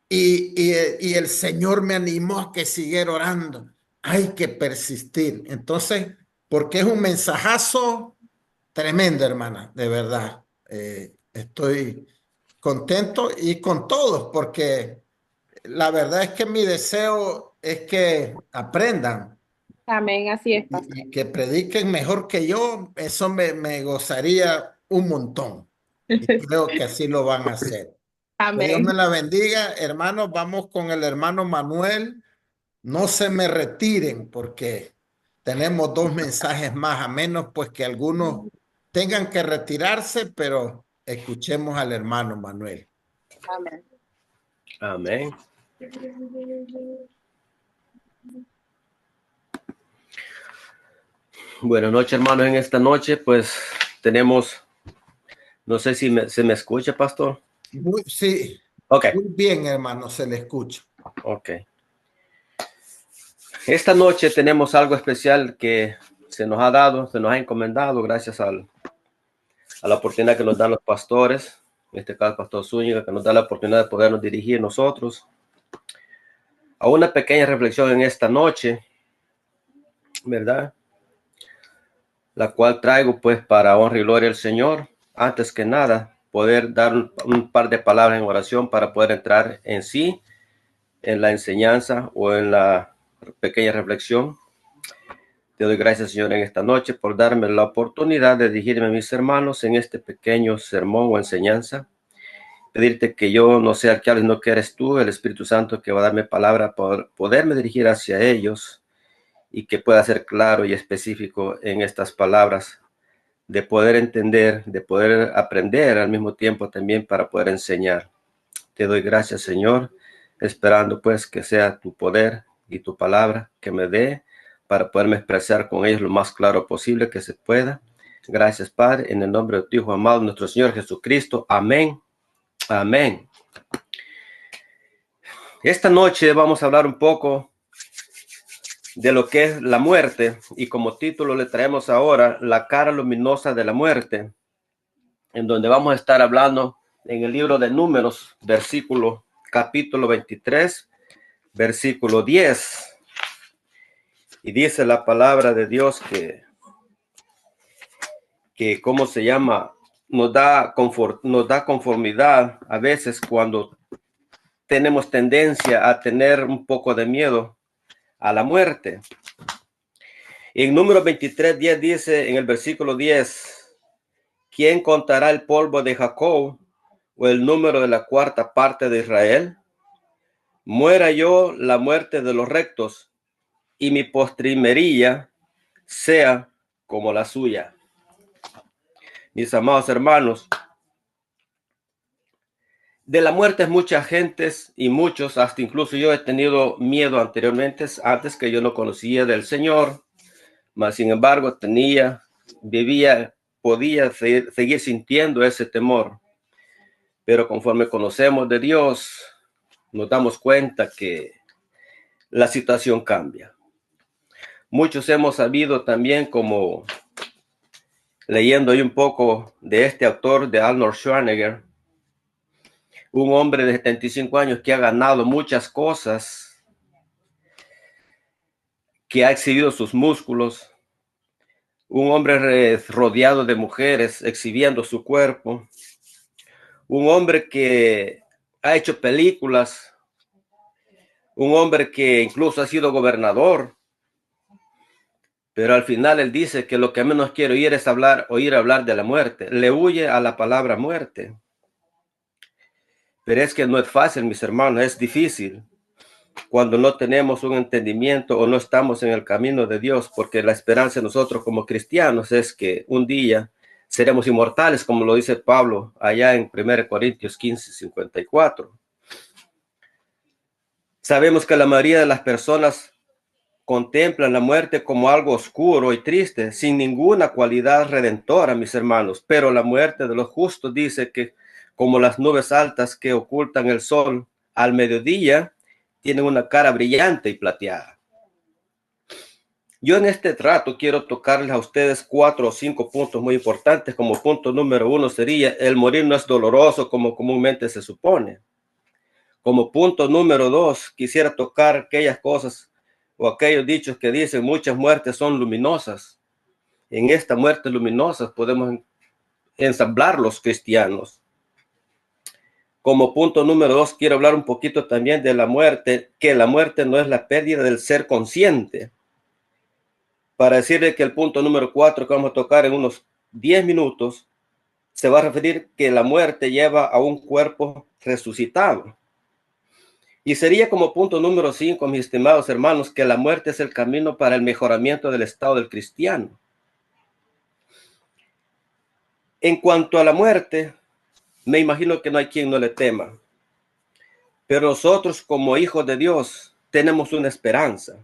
Y el Señor me animó a que siguiera orando. Hay que persistir. Entonces, porque es un mensajazo tremendo, hermana, de verdad. Estoy contento y con todos, porque la verdad es que mi deseo es que aprendan Amén, así es, pastor. y que prediquen mejor que yo. Eso me gozaría un montón. Y creo que así lo van a hacer. Que Dios me Amén. la bendiga, hermanos. Vamos con el hermano Manuel. No se me retiren porque tenemos 2 mensajes más, a menos pues que algunos tengan que retirarse, pero escuchemos al hermano Manuel. Amén. Amén. Buenas noches, hermanos. En esta noche, pues tenemos, no sé si se me escucha, pastor. Sí, Ok, muy bien, hermano, se le escucha. ok. Esta noche tenemos algo especial que se nos ha dado, se nos ha encomendado gracias a la oportunidad que nos dan los pastores, en este caso el pastor Zúñiga, que nos da la oportunidad de podernos dirigir nosotros a una pequeña reflexión en esta noche, ¿verdad? La cual traigo pues para honra y gloria al Señor. Antes que nada, poder dar un par de palabras en oración para poder entrar en sí, en la enseñanza o en la pequeña reflexión. Te doy gracias, Señor, en esta noche por darme la oportunidad de dirigirme a mis hermanos en este pequeño sermón o enseñanza. Pedirte que yo no sea el que hable, sino que eres tú, el Espíritu Santo, que va a darme palabra para poderme dirigir hacia ellos y que pueda ser claro y específico en estas palabras, de poder entender, de poder aprender al mismo tiempo también para poder enseñar. Te doy gracias, Señor, esperando pues que sea tu poder y tu palabra que me dé para poderme expresar con ellos lo más claro posible que se pueda. Gracias, Padre, en el nombre de tu Hijo amado, nuestro Señor Jesucristo. Amén. Amén. Esta noche vamos a hablar un poco de lo que es la muerte y como título le traemos ahora la cara luminosa de la muerte, en donde vamos a estar hablando en el libro de Números, capítulo 23, versículo 10. Y dice la palabra de Dios que ¿cómo se llama? Nos da conformidad a veces cuando tenemos tendencia a tener un poco de miedo a la muerte. En Números 23, 10 dice en el versículo 10, ¿quién contará el polvo de Jacob o el número de la cuarta parte de Israel? Muera yo la muerte de los rectos y mi postrimería sea como la suya. Mis amados hermanos, de la muerte muchas gentes y muchos, hasta incluso yo he tenido miedo anteriormente, antes que yo no conocía del Señor, mas sin embargo podía seguir sintiendo ese temor. Pero conforme conocemos de Dios, nos damos cuenta que la situación cambia. Muchos hemos sabido también, como leyendo ahí un poco de este autor, de Arnold Schwarzenegger, un hombre de 75 años que ha ganado muchas cosas, que ha exhibido sus músculos, un hombre rodeado de mujeres, exhibiendo su cuerpo, un hombre que ha hecho películas, un hombre que incluso ha sido gobernador, pero al final él dice que lo que menos quiere oír es oír hablar de la muerte. Le huye a la palabra muerte. Pero es que no es fácil, mis hermanos, es difícil cuando no tenemos un entendimiento o no estamos en el camino de Dios, porque la esperanza de nosotros como cristianos es que un día seremos inmortales, como lo dice Pablo allá en 1 Corintios 15:54. Sabemos que la mayoría de las personas contemplan la muerte como algo oscuro y triste, sin ninguna cualidad redentora, mis hermanos, pero la muerte de los justos dice que como las nubes altas que ocultan el sol al mediodía, tienen una cara brillante y plateada. Yo en este trato quiero tocarles a ustedes 4 o 5 puntos muy importantes. Como punto número 1 sería: el morir no es doloroso como comúnmente se supone. Como punto número 2, quisiera tocar aquellas cosas o aquellos dichos que dicen muchas muertes son luminosas. En esta muerte luminosa podemos ensamblar los cristianos. Como punto número 2, quiero hablar un poquito también de la muerte, que la muerte no es la pérdida del ser consciente. Para decirle que el punto número 4 que vamos a tocar en unos 10 minutos se va a referir que la muerte lleva a un cuerpo resucitado. Y sería como punto número 5, mis estimados hermanos, que la muerte es el camino para el mejoramiento del estado del cristiano. En cuanto a la muerte, me imagino que no hay quien no le tema. Pero nosotros como hijos de Dios tenemos una esperanza.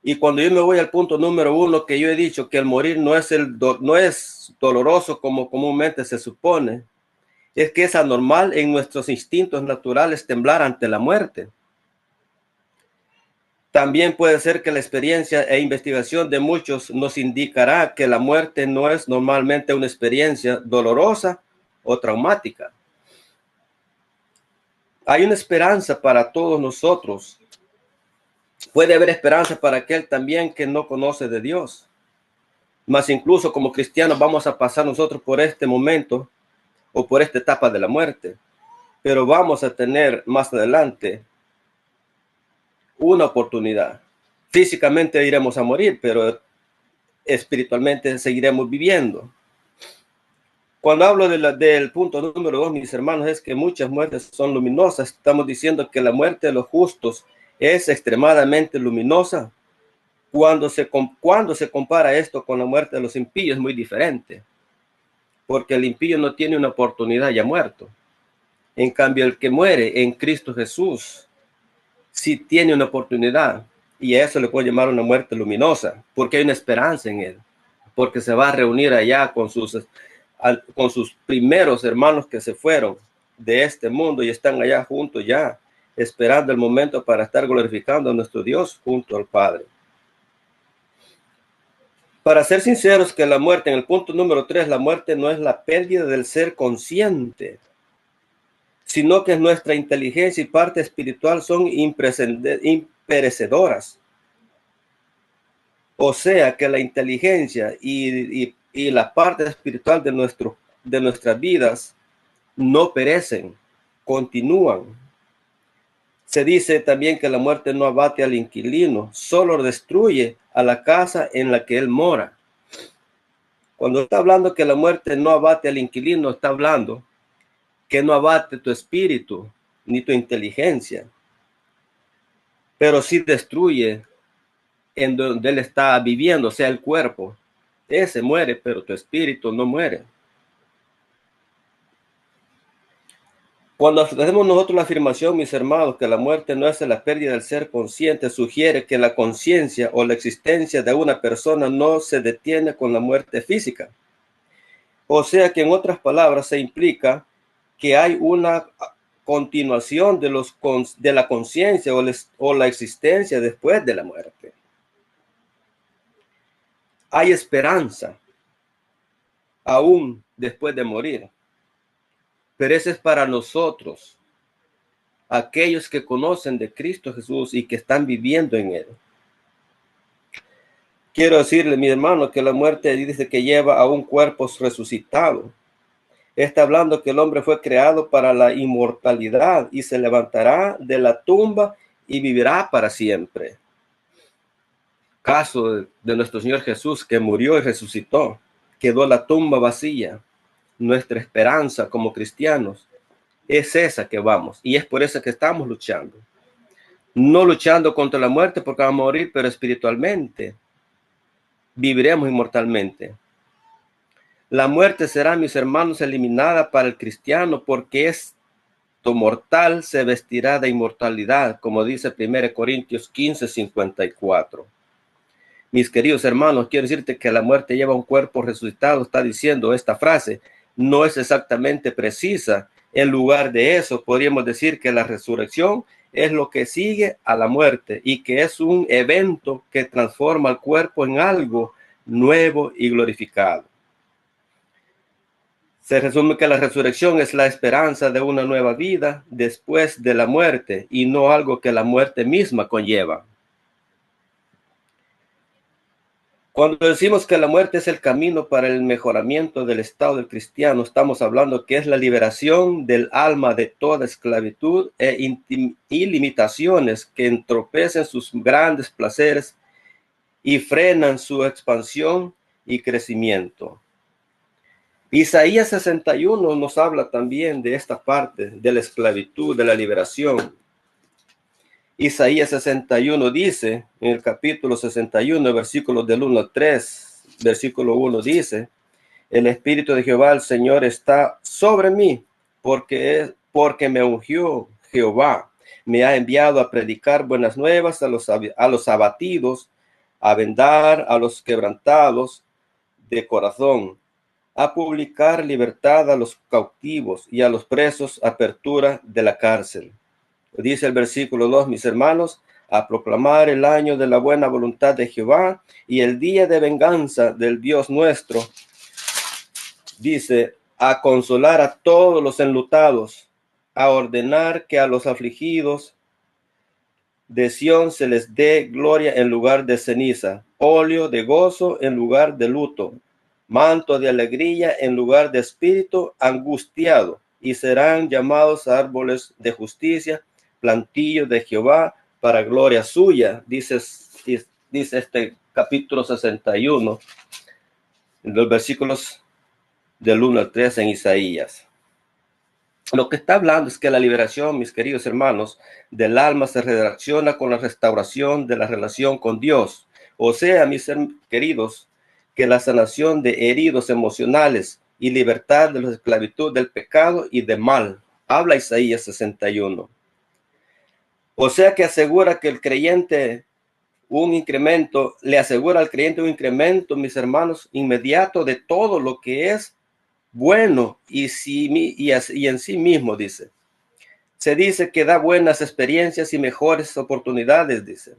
Y cuando yo me voy al punto número 1, que yo he dicho que el morir no es doloroso como comúnmente se supone, es que es anormal en nuestros instintos naturales temblar ante la muerte. También puede ser que la experiencia e investigación de muchos nos indicará que la muerte no es normalmente una experiencia dolorosa o traumática. Hay una esperanza para todos nosotros. Puede haber esperanza para aquel también que no conoce de Dios. Mas incluso como cristianos vamos a pasar nosotros por este momento o por esta etapa de la muerte. Pero vamos a tener más adelante una oportunidad. Físicamente iremos a morir, pero espiritualmente seguiremos viviendo. Cuando hablo del punto número 2, mis hermanos, es que muchas muertes son luminosas. Estamos diciendo que la muerte de los justos es extremadamente luminosa. Cuando se compara esto con la muerte de los impíos, es muy diferente. Porque el impío no tiene una oportunidad, ya muerto. En cambio, el que muere en Cristo Jesús sí tiene una oportunidad. Y a eso le puedo llamar una muerte luminosa, porque hay una esperanza en él. Porque se va a reunir allá con sus primeros hermanos que se fueron de este mundo y están allá juntos ya, esperando el momento para estar glorificando a nuestro Dios junto al Padre. Para ser sinceros, que la muerte, en el punto número 3, la muerte no es la pérdida del ser consciente, sino que nuestra inteligencia y parte espiritual son imperecederas. O sea que la inteligencia y la parte espiritual de nuestras vidas no perecen, continúan. Se dice también que la muerte no abate al inquilino, solo destruye a la casa en la que él mora. Cuando está hablando que la muerte no abate al inquilino, está hablando que no abate tu espíritu ni tu inteligencia, pero sí destruye en donde él está viviendo, o sea, el cuerpo. Ese muere, pero tu espíritu no muere. Cuando hacemos nosotros la afirmación, mis hermanos, que la muerte no es la pérdida del ser consciente, sugiere que la conciencia o la existencia de una persona no se detiene con la muerte física. O sea que en otras palabras se implica que hay una continuación de la conciencia o la existencia después de la muerte. Hay esperanza aún después de morir. Pero ese es para nosotros, aquellos que conocen de Cristo Jesús y que están viviendo en él. Quiero decirle, mi hermano, que la muerte dice que lleva a un cuerpo resucitado. Está hablando que el hombre fue creado para la inmortalidad y se levantará de la tumba y vivirá para siempre. Caso de nuestro Señor Jesús, que murió y resucitó. Quedó la tumba vacía. Nuestra esperanza como cristianos es esa que vamos, y es por eso que estamos luchando. No luchando contra la muerte porque vamos a morir, pero espiritualmente viviremos inmortalmente. La muerte será, mis hermanos, eliminada para el cristiano, porque esto mortal se vestirá de inmortalidad, como dice 1 Corintios 15:54. Mis queridos hermanos, quiero decirte que la muerte lleva un cuerpo resucitado, está diciendo esta frase. No es exactamente precisa. En lugar de eso, podríamos decir que la resurrección es lo que sigue a la muerte y que es un evento que transforma el cuerpo en algo nuevo y glorificado. Se resume que la resurrección es la esperanza de una nueva vida después de la muerte y no algo que la muerte misma conlleva. Cuando decimos que la muerte es el camino para el mejoramiento del estado del cristiano, estamos hablando que es la liberación del alma de toda esclavitud y limitaciones que entropecen sus grandes placeres y frenan su expansión y crecimiento. Isaías 61 nos habla también de esta parte de la esclavitud, de la liberación. Isaías 61 dice, en el capítulo 61, versículos del 1 al 3, versículo 1 dice, el Espíritu de Jehová, el Señor, está sobre mí, porque me ungió Jehová. Me ha enviado a predicar buenas nuevas a los abatidos, a vendar a los quebrantados de corazón, a publicar libertad a los cautivos y a los presos apertura de la cárcel. Dice el versículo 2, mis hermanos, a proclamar el año de la buena voluntad de Jehová y el día de venganza del Dios nuestro. Dice, a consolar a todos los enlutados, a ordenar que a los afligidos de Sión se les dé gloria en lugar de ceniza, óleo de gozo en lugar de luto, manto de alegría en lugar de espíritu angustiado, y serán llamados árboles de justicia, plantillo de Jehová para gloria suya, dice este capítulo 61, en los versículos del 1 al 3 en Isaías. Lo que está hablando es que la liberación, mis queridos hermanos, del alma se relaciona con la restauración de la relación con Dios. O sea, mis queridos, que la sanación de heridos emocionales y libertad de la esclavitud del pecado y del mal. Habla Isaías 61. O sea que asegura que el creyente le asegura al creyente un incremento, mis hermanos, inmediato de todo lo que es bueno y en sí mismo, dice. Se dice que da buenas experiencias y mejores oportunidades, dice.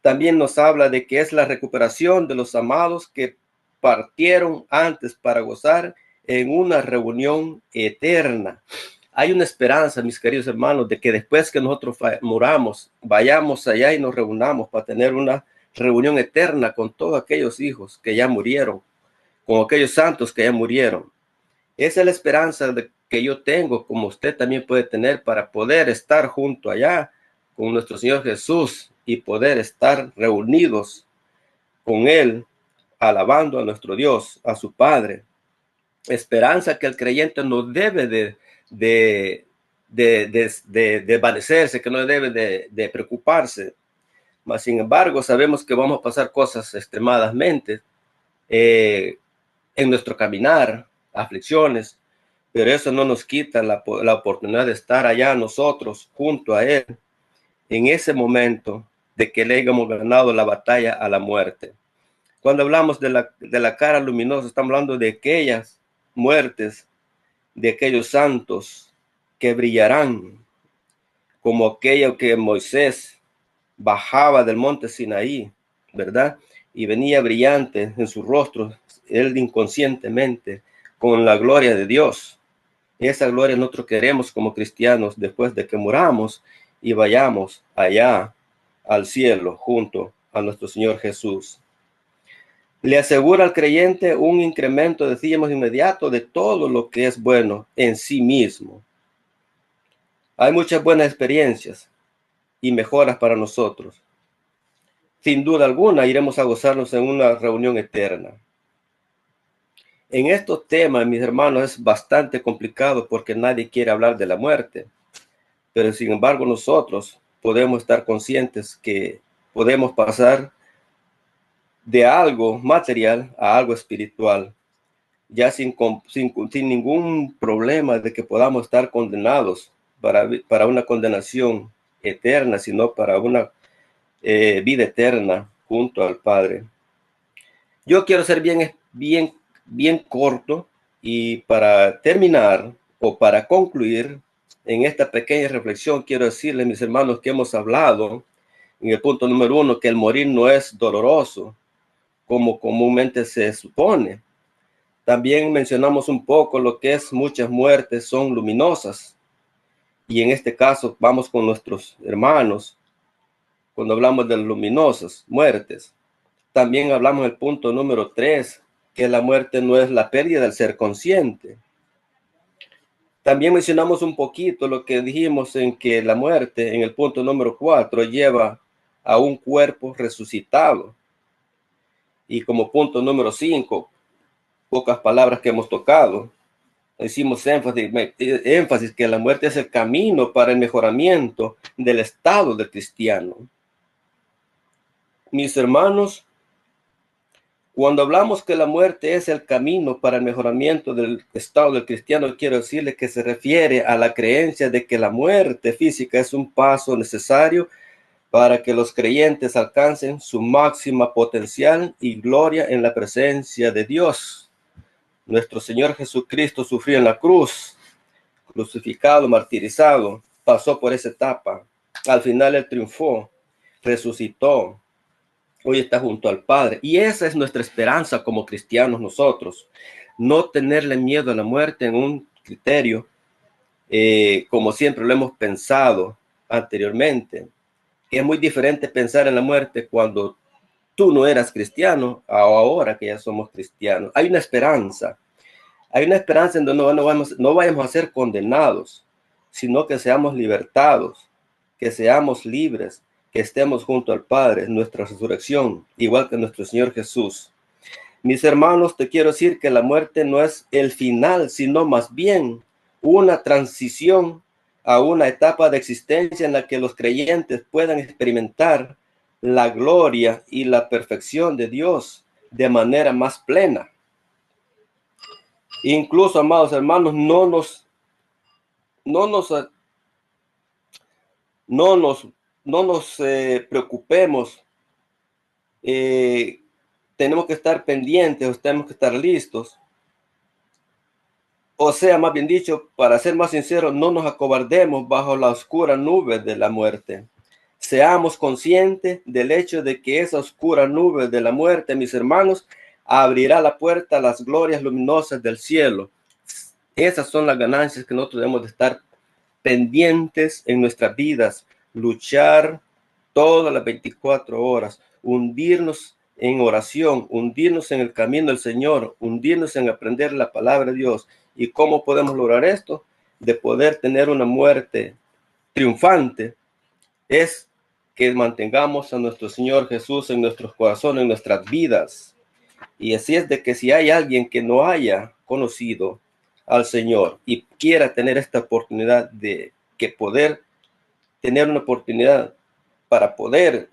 También nos habla de que es la recuperación de los amados que partieron antes para gozar en una reunión eterna. Hay una esperanza, mis queridos hermanos, de que después que nosotros muramos, vayamos allá y nos reunamos para tener una reunión eterna con todos aquellos hijos que ya murieron, con aquellos santos que ya murieron. Esa es la esperanza que yo tengo, como usted también puede tener, para poder estar junto allá con nuestro Señor Jesús y poder estar reunidos con Él, alabando a nuestro Dios, a su Padre. Esperanza que el creyente no debe de desvanecerse, que no debe de preocuparse. Mas, sin embargo, sabemos que vamos a pasar cosas extremadamente en nuestro caminar, aflicciones, pero eso no nos quita la oportunidad de estar allá nosotros junto a Él en ese momento de que le hayamos ganado la batalla a la muerte. Cuando hablamos de la cara luminosa, estamos hablando de aquellas muertes, de aquellos santos que brillarán, como aquello que Moisés bajaba del monte Sinaí, ¿verdad? Y venía brillante en su rostro, él inconscientemente, con la gloria de Dios. Esa gloria nosotros queremos como cristianos después de que muramos y vayamos allá al cielo junto a nuestro Señor Jesús. le asegura al creyente un incremento, decíamos, inmediato de todo lo que es bueno en sí mismo. Hay muchas buenas experiencias y mejoras para nosotros. Sin duda alguna, iremos a gozarnos en una reunión eterna. En estos temas, mis hermanos, es bastante complicado porque nadie quiere hablar de la muerte. Pero sin embargo, nosotros podemos estar conscientes que podemos pasar de algo material a algo espiritual, ya sin ningún problema de que podamos estar condenados para una condenación eterna, sino para una vida eterna junto al Padre. Yo quiero ser bien corto, y para terminar o para concluir en esta pequeña reflexión, quiero decirles, mis hermanos, que hemos hablado en el punto número 1 que el morir no es doloroso como comúnmente se supone. También mencionamos un poco lo que es muchas muertes son luminosas, y en este caso vamos con nuestros hermanos cuando hablamos de luminosas muertes. También hablamos del punto número 3, que la muerte no es la pérdida del ser consciente. También mencionamos un poquito lo que dijimos en que la muerte, en el punto número 4, lleva a un cuerpo resucitado. Y como punto número 5, pocas palabras que hemos tocado, hicimos énfasis que la muerte es el camino para el mejoramiento del estado del cristiano. Mis hermanos, cuando hablamos que la muerte es el camino para el mejoramiento del estado del cristiano, quiero decirle que se refiere a la creencia de que la muerte física es un paso necesario para que los creyentes alcancen su máxima potencial y gloria en la presencia de Dios. Nuestro Señor Jesucristo sufrió en la cruz, crucificado, martirizado, pasó por esa etapa. Al final Él triunfó, resucitó. Hoy está junto al Padre. Y esa es nuestra esperanza como cristianos nosotros. No tenerle miedo a la muerte en un criterio, como siempre lo hemos pensado anteriormente. Es muy diferente pensar en la muerte cuando tú no eras cristiano a ahora que ya somos cristianos. Hay una esperanza. Hay una esperanza en donde no vayamos a ser condenados, sino que seamos libertados, que seamos libres, que estemos junto al Padre, nuestra resurrección, igual que nuestro Señor Jesús. Mis hermanos, te quiero decir que la muerte no es el final, sino más bien una transición a una etapa de existencia en la que los creyentes puedan experimentar la gloria y la perfección de Dios de manera más plena. Incluso, amados hermanos, no nos preocupemos. Tenemos que estar pendientes, tenemos que estar listos. O sea, más bien dicho, para ser más sinceros, no nos acobardemos bajo la oscura nube de la muerte. Seamos conscientes del hecho de que esa oscura nube de la muerte, mis hermanos, abrirá la puerta a las glorias luminosas del cielo. Esas son las ganancias que nosotros debemos de estar pendientes en nuestras vidas, luchar todas las 24 horas, hundirnos en oración, hundirnos en el camino del Señor, hundirnos en aprender la palabra de Dios. ¿Y cómo podemos lograr esto? De poder tener una muerte triunfante, es que mantengamos a nuestro Señor Jesús en nuestros corazones, en nuestras vidas. Y así es de que si hay alguien que no haya conocido al Señor y quiera tener esta oportunidad de que poder tener una oportunidad para poder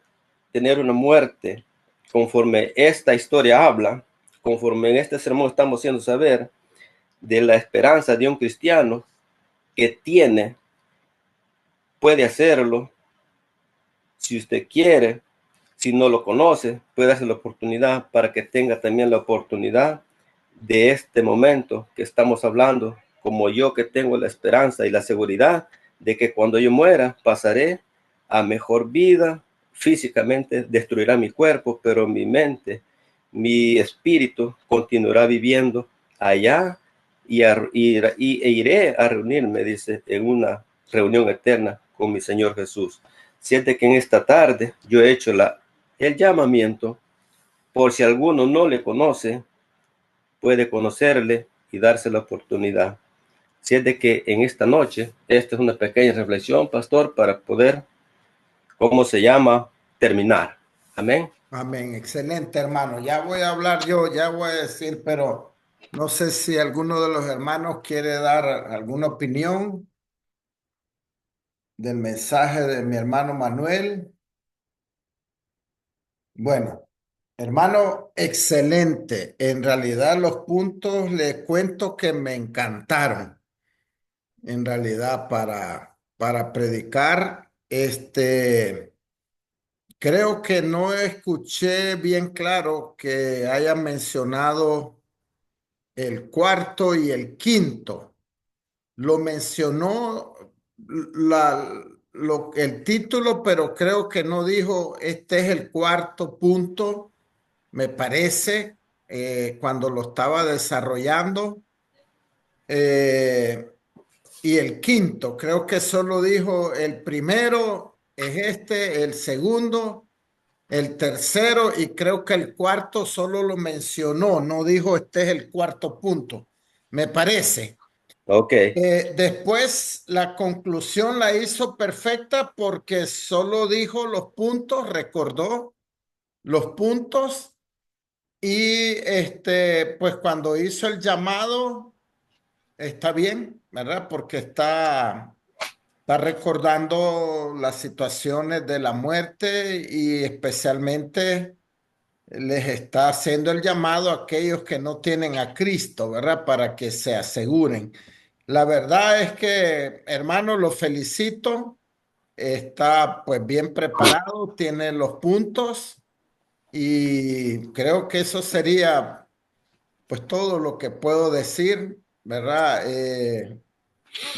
tener una muerte conforme esta historia habla, conforme en este sermón estamos haciendo saber de la esperanza de un cristiano que tiene, puede hacerlo. Si usted quiere, si no lo conoce, puede hacer la oportunidad para que tenga también la oportunidad de este momento que estamos hablando, como yo, que tengo la esperanza y la seguridad de que cuando yo muera pasaré a mejor vida. Físicamente destruirá mi cuerpo, pero mi mente, mi espíritu continuará viviendo allá, e iré a reunirme, dice, en una reunión eterna con mi Señor Jesús. Siente que en esta tarde yo he hecho el llamamiento por si alguno no le conoce, puede conocerle y darse la oportunidad. Si es de que en esta noche, esta es una pequeña reflexión, pastor, para poder, ¿cómo se llama? Terminar. Amén. Amén. Excelente, hermano. Ya voy a hablar yo, ya voy a decir, pero no sé si alguno de los hermanos quiere dar alguna opinión del mensaje de mi hermano Manuel. Bueno, hermano, excelente. En realidad los puntos les cuento que me encantaron. En realidad para predicar, creo que no escuché bien claro que haya mencionado el cuarto y el quinto. Lo mencionó el título, pero creo que no dijo este es el cuarto punto, me parece, cuando lo estaba desarrollando. Y el quinto, creo que solo dijo el primero es este, el segundo, el tercero y creo que el cuarto solo lo mencionó, no dijo este es el cuarto punto, me parece. Ok. Después la conclusión la hizo perfecta porque solo dijo los puntos, recordó los puntos y pues cuando hizo el llamado está bien, ¿verdad? Porque está recordando las situaciones de la muerte y especialmente les está haciendo el llamado a aquellos que no tienen a Cristo, ¿verdad? Para que se aseguren. La verdad es que, hermano, lo felicito. Está pues bien preparado, tiene los puntos y creo que eso sería pues todo lo que puedo decir, ¿verdad?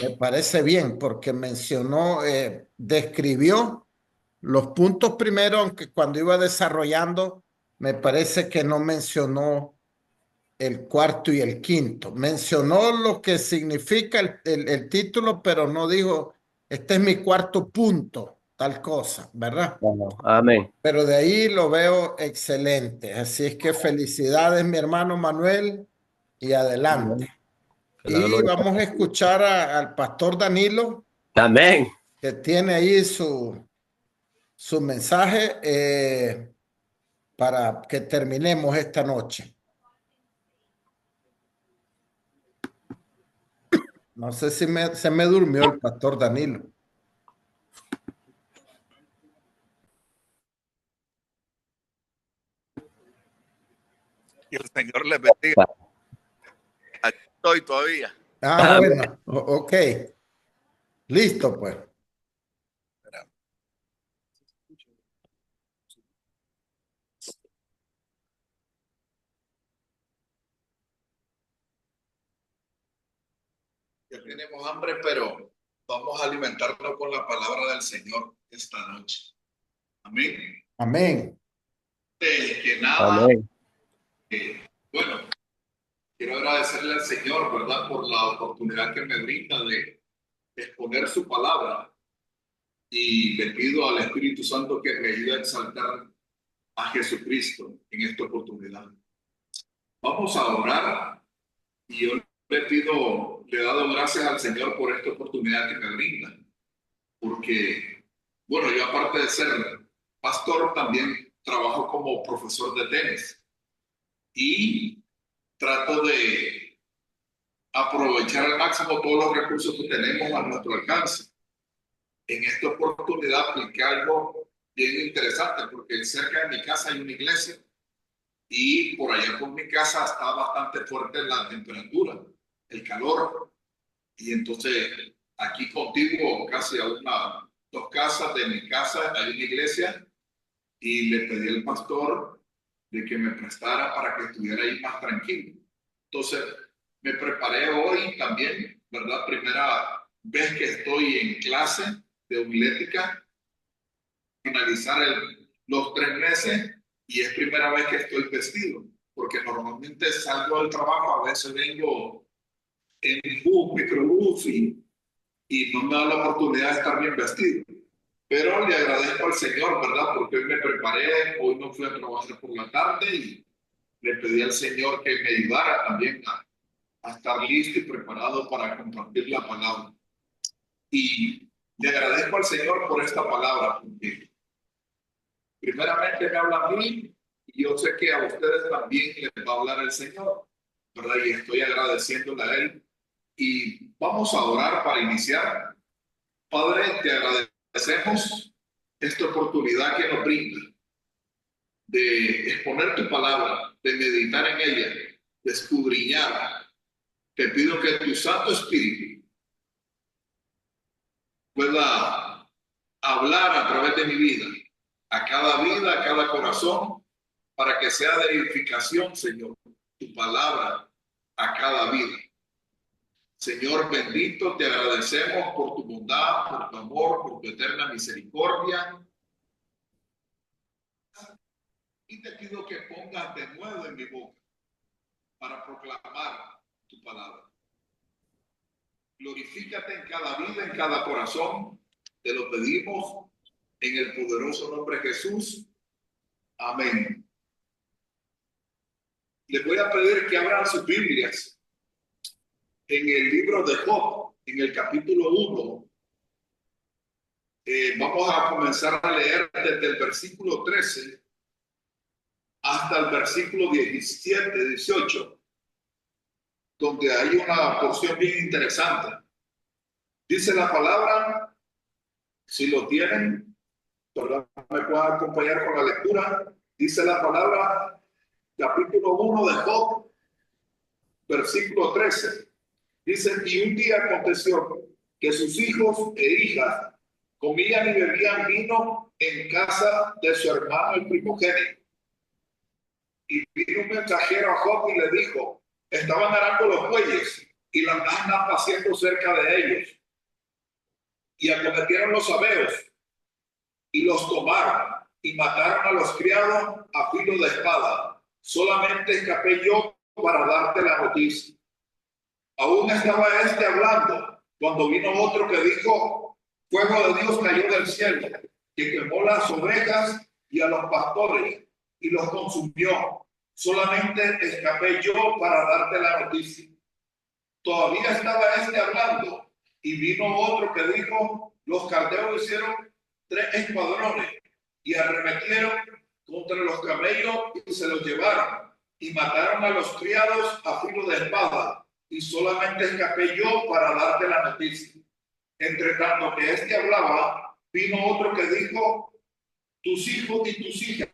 Me parece bien porque mencionó, describió los puntos primero, aunque cuando iba desarrollando, me parece que no mencionó el cuarto y el quinto. Mencionó lo que significa el título, pero no dijo, este es mi cuarto punto, tal cosa, ¿verdad? Amén. Pero de ahí lo veo excelente. Así es que felicidades, mi hermano Manuel, y adelante. Que la Y gloria. vamos a escuchar al pastor Danilo, Amén. que tiene ahí su mensaje para que terminemos esta noche. No sé si se me durmió el pastor Danilo. Y el Señor les bendiga. Aquí estoy todavía. Ah, bueno, ok. Listo, pues. Ya tenemos hambre, pero vamos a alimentarnos con la palabra del Señor esta noche. Amén. Amén. Que nada, Amén. bueno, quiero agradecerle al Señor, ¿verdad?, por la oportunidad que me brinda de exponer su palabra. Y le pido al Espíritu Santo que me ayude a exaltar a Jesucristo en esta oportunidad. Vamos a orar y yo le he dado gracias al Señor por esta oportunidad que me brinda. Porque, bueno, yo aparte de ser pastor, también trabajo como profesor de tenis y trato de aprovechar al máximo todos los recursos que tenemos a nuestro alcance. En esta oportunidad apliqué algo bien interesante porque cerca de mi casa hay una iglesia y por allá por mi casa está bastante fuerte la temperatura, el calor, y entonces aquí contigo casi a dos casas de mi casa hay una iglesia y le pedí al pastor de que me prestara para que estuviera ahí más tranquilo. Entonces me preparé hoy también, ¿verdad? Primera vez que estoy en clase de homilética, finalizar los 3 meses y es primera vez que estoy vestido, porque normalmente salgo del trabajo, a veces vengo en bus, microbús y no me da la oportunidad de estar bien vestido. Pero le agradezco al Señor, ¿verdad? Porque hoy me preparé, hoy no fui a trabajar por la tarde y le pedí al Señor que me ayudara también a estar listo y preparado para compartir la palabra. Y le agradezco al Señor por esta palabra, porque primeramente me habla a mí y yo sé que a ustedes también les va a hablar el Señor, ¿verdad? Y estoy agradeciéndole a Él. Y vamos a orar para iniciar. Padre, te agradecemos esta oportunidad que nos brinda de exponer tu palabra, de meditar en ella, de escudriñar. Te pido que tu Santo Espíritu pueda hablar a través de mi vida, a cada corazón, para que sea de edificación, Señor, tu palabra a cada vida. Señor bendito, te agradecemos por tu bondad, por tu amor, por tu eterna misericordia. Y te pido que pongas de nuevo en mi boca para proclamar tu palabra. Glorifícate en cada vida, en cada corazón. Te lo pedimos en el poderoso nombre de Jesús. Amén. Les voy a pedir que abran sus Biblias en el libro de Job, en el capítulo 1. Vamos a comenzar a leer desde el versículo 13 hasta el versículo 17, 18, donde hay una porción bien interesante. Dice la palabra, si lo tienen, ¿verdad? Me pueden acompañar con la lectura. Dice la palabra, capítulo 1 de Job, versículo 13. Dice, y un día aconteció que sus hijos e hijas comían y bebían vino en casa de su hermano el primogénito. Y vino un mensajero a Job y le dijo, estaban arando los bueyes y las asnas paciendo cerca de ellos. Y acometieron los sabeos y los tomaron y mataron a los criados a filo de espada. Solamente escapé yo para darte la noticia. Aún estaba hablando cuando vino otro que dijo, fuego de Dios cayó del cielo, que quemó las ovejas y a los pastores y los consumió. Solamente escapé yo para darte la noticia. Todavía estaba hablando y vino otro que dijo, los caldeos hicieron 3 escuadrones y arremetieron contra los camellos y se los llevaron y mataron a los criados a filo de espada. Y solamente escapé yo para darte la noticia. Entre tanto que hablaba, vino otro que dijo, tus hijos y tus hijas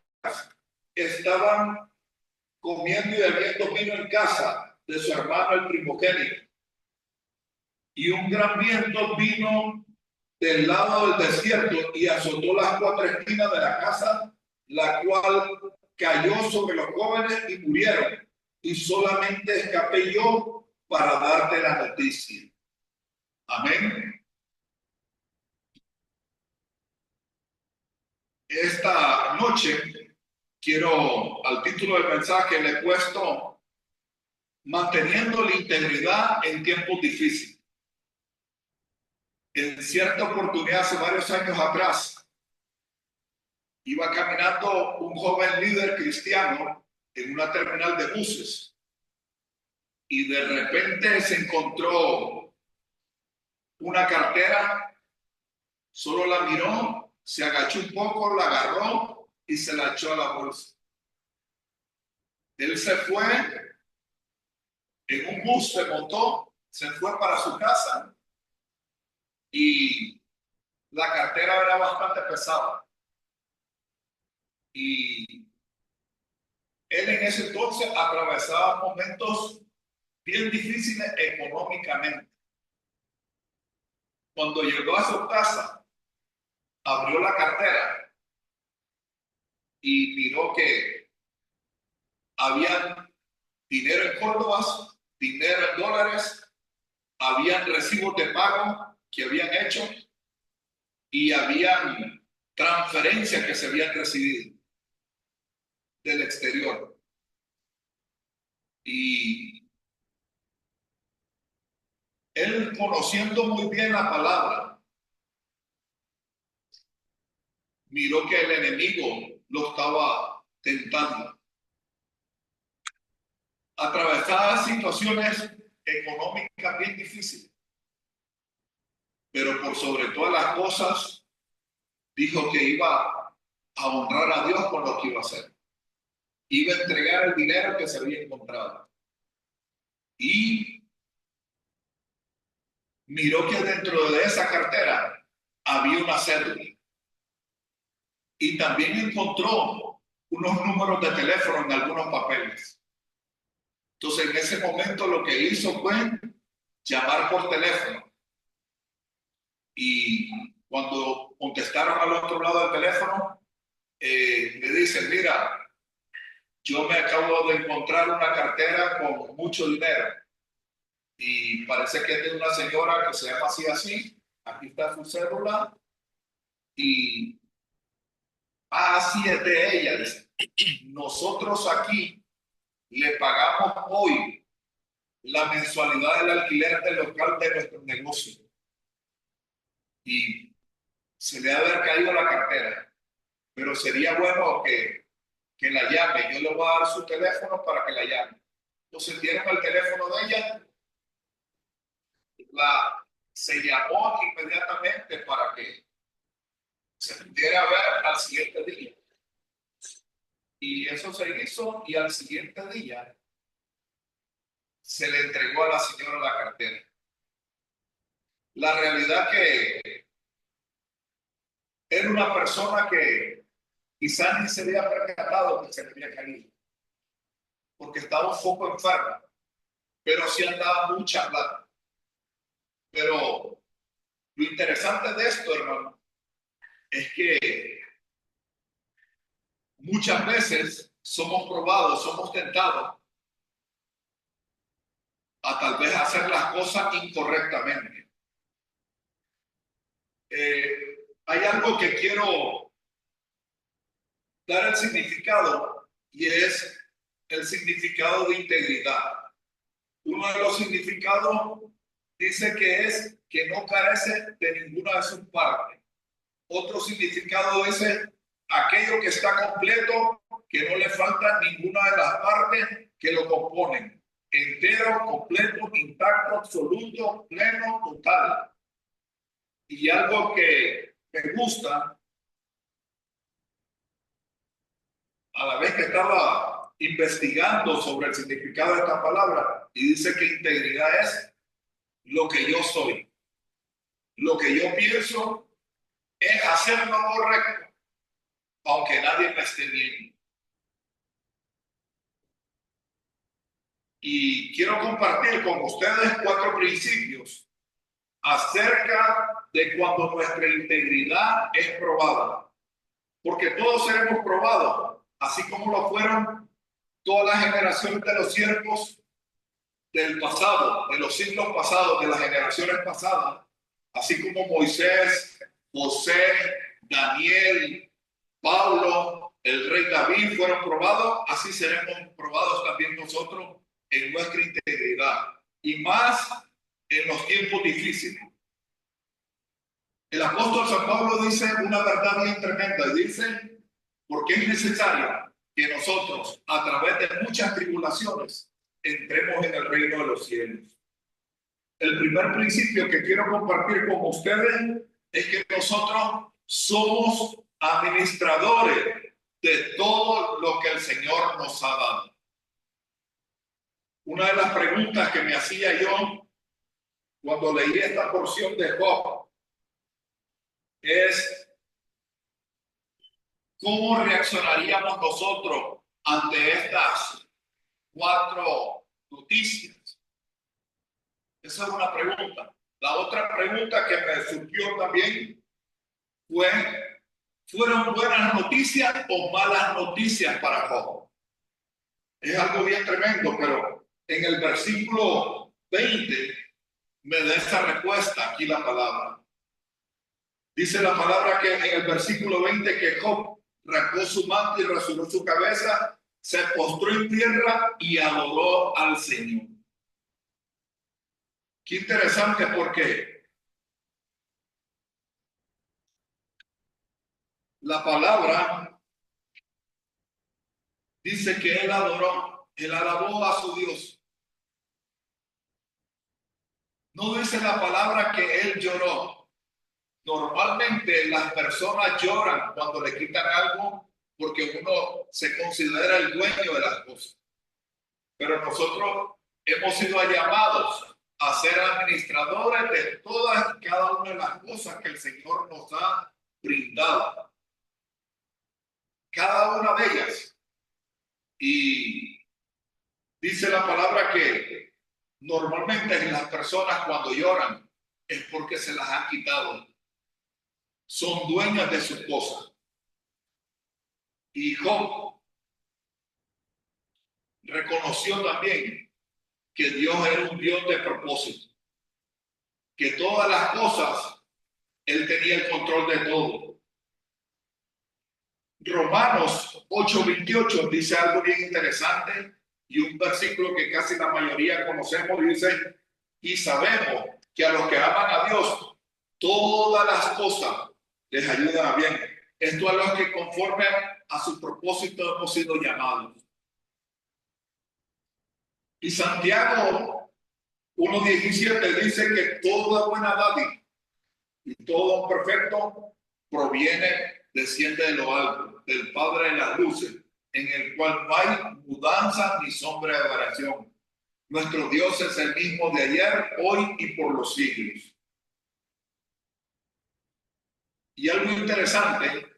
estaban comiendo y bebiendo vino en casa de su hermano el primogénito. Y un gran viento vino del lado del desierto y azotó las 4 esquinas de la casa, la cual cayó sobre los jóvenes y murieron. Y solamente escapé yo para darte la noticia. Amén. Esta noche quiero, al título del mensaje le he puesto manteniendo la integridad en tiempos difíciles. En cierta oportunidad, hace varios años atrás, iba caminando un joven líder cristiano en una terminal de buses y de repente se encontró una cartera, solo la miró, se agachó un poco, la agarró y se la echó a la bolsa. Él se fue, en un bus se montó, se fue para su casa y la cartera era bastante pesada. Y él en ese entonces atravesaba momentos bien difíciles económicamente. Cuando llegó a su casa, abrió la cartera y miró que había dinero en córdobas, dinero en dólares, habían recibos de pago que habían hecho y habían transferencias que se habían recibido del exterior. Y él, conociendo muy bien la palabra, miró que el enemigo lo estaba tentando. Atravesaba situaciones económicas bien difíciles, pero por sobre todas las cosas dijo que iba a honrar a Dios con lo que iba a hacer. Iba a entregar el dinero que se había encontrado. Y miró que dentro de esa cartera había una cédula. Y también encontró unos números de teléfono en algunos papeles. Entonces, en ese momento lo que hizo fue llamar por teléfono. Y cuando contestaron al otro lado del teléfono, le dicen, mira, yo me acabo de encontrar una cartera con mucho dinero. Y parece que es de una señora que se llama así. Aquí está su cédula. Y así es de ella. Dice, nosotros aquí le pagamos hoy la mensualidad del alquiler del local de nuestro negocio. Y se le ha de haber caído la cartera. Pero sería bueno que la llame. Yo le voy a dar su teléfono para que la llame. Entonces dieron el teléfono de ella. Se llamó inmediatamente para que se pudiera ver al siguiente día. Y eso se hizo y al siguiente día se le entregó a la señora la cartera. La realidad que era una persona que quizás ni se había percatado que se le había caído, porque estaba un poco enferma, pero sí andaba mucha plata. Pero lo interesante de esto, hermano, es que muchas veces somos probados, somos tentados a tal vez hacer las cosas incorrectamente. Hay algo que quiero dar el significado y es el significado de integridad. Uno de los significados dice que es que no carece de ninguna de sus partes. Otro significado dice aquello que está completo, que no le falta ninguna de las partes que lo componen. Entero, completo, intacto, absoluto, pleno, total. Y algo que me gusta, a la vez que estaba investigando sobre el significado de esta palabra, y dice que integridad es lo que yo soy. Lo que yo pienso es hacer lo correcto, aunque nadie me esté viendo. Y quiero compartir con ustedes 4 principios acerca de cuando nuestra integridad es probada. Porque todos seremos probados, así como lo fueron todas las generaciones de los siervos del pasado, de los siglos pasados, de las generaciones pasadas, así como Moisés, José, Daniel, Pablo, el rey David fueron probados, así seremos probados también nosotros en nuestra integridad, y más en los tiempos difíciles. El apóstol San Pablo dice una verdad bien tremenda, y dice, porque es necesario que nosotros, a través de muchas tribulaciones, entremos en el reino de los cielos. El primer principio que quiero compartir con ustedes es que nosotros somos administradores de todo lo que el Señor nos ha dado. Una de las preguntas que me hacía yo cuando leí esta porción de Job es: ¿cómo reaccionaríamos nosotros ante estas 4 noticias? Esa es una pregunta. La otra pregunta que me surgió también fue: ¿fueron buenas noticias o malas noticias para Job? Es algo bien tremendo, pero en el versículo 20 me da esa respuesta aquí la palabra. Dice la palabra que en el versículo 20 que Job rasgó su manto y rasuró su cabeza, se postró en tierra y adoró al Señor. Qué interesante, porque La palabra dice que él adoró, él alabó a su Dios. No dice la palabra que él lloró. Normalmente las personas lloran cuando le quitan algo porque uno se considera el dueño de las cosas. Pero nosotros hemos sido llamados a ser administradores de todas y cada una de las cosas que el Señor nos ha brindado. Cada una de ellas. Y dice la palabra que normalmente las personas cuando lloran es porque se las han quitado. Son dueñas de sus cosas. Y Job reconoció también que Dios era un Dios de propósito, que todas las cosas, Él tenía el control de todo. Romanos 8:28 dice algo bien interesante y un versículo que casi la mayoría conocemos, dice, y sabemos que a los que aman a Dios, todas las cosas les ayudan a bien. Esto a los que conforme a su propósito hemos sido llamados. Y Santiago 1:17 dice que toda buena dádiva y todo perfecto desciende de lo alto, del Padre de las luces, en el cual no hay mudanza ni sombra de variación. Nuestro Dios es el mismo de ayer, hoy y por los siglos. Y algo interesante,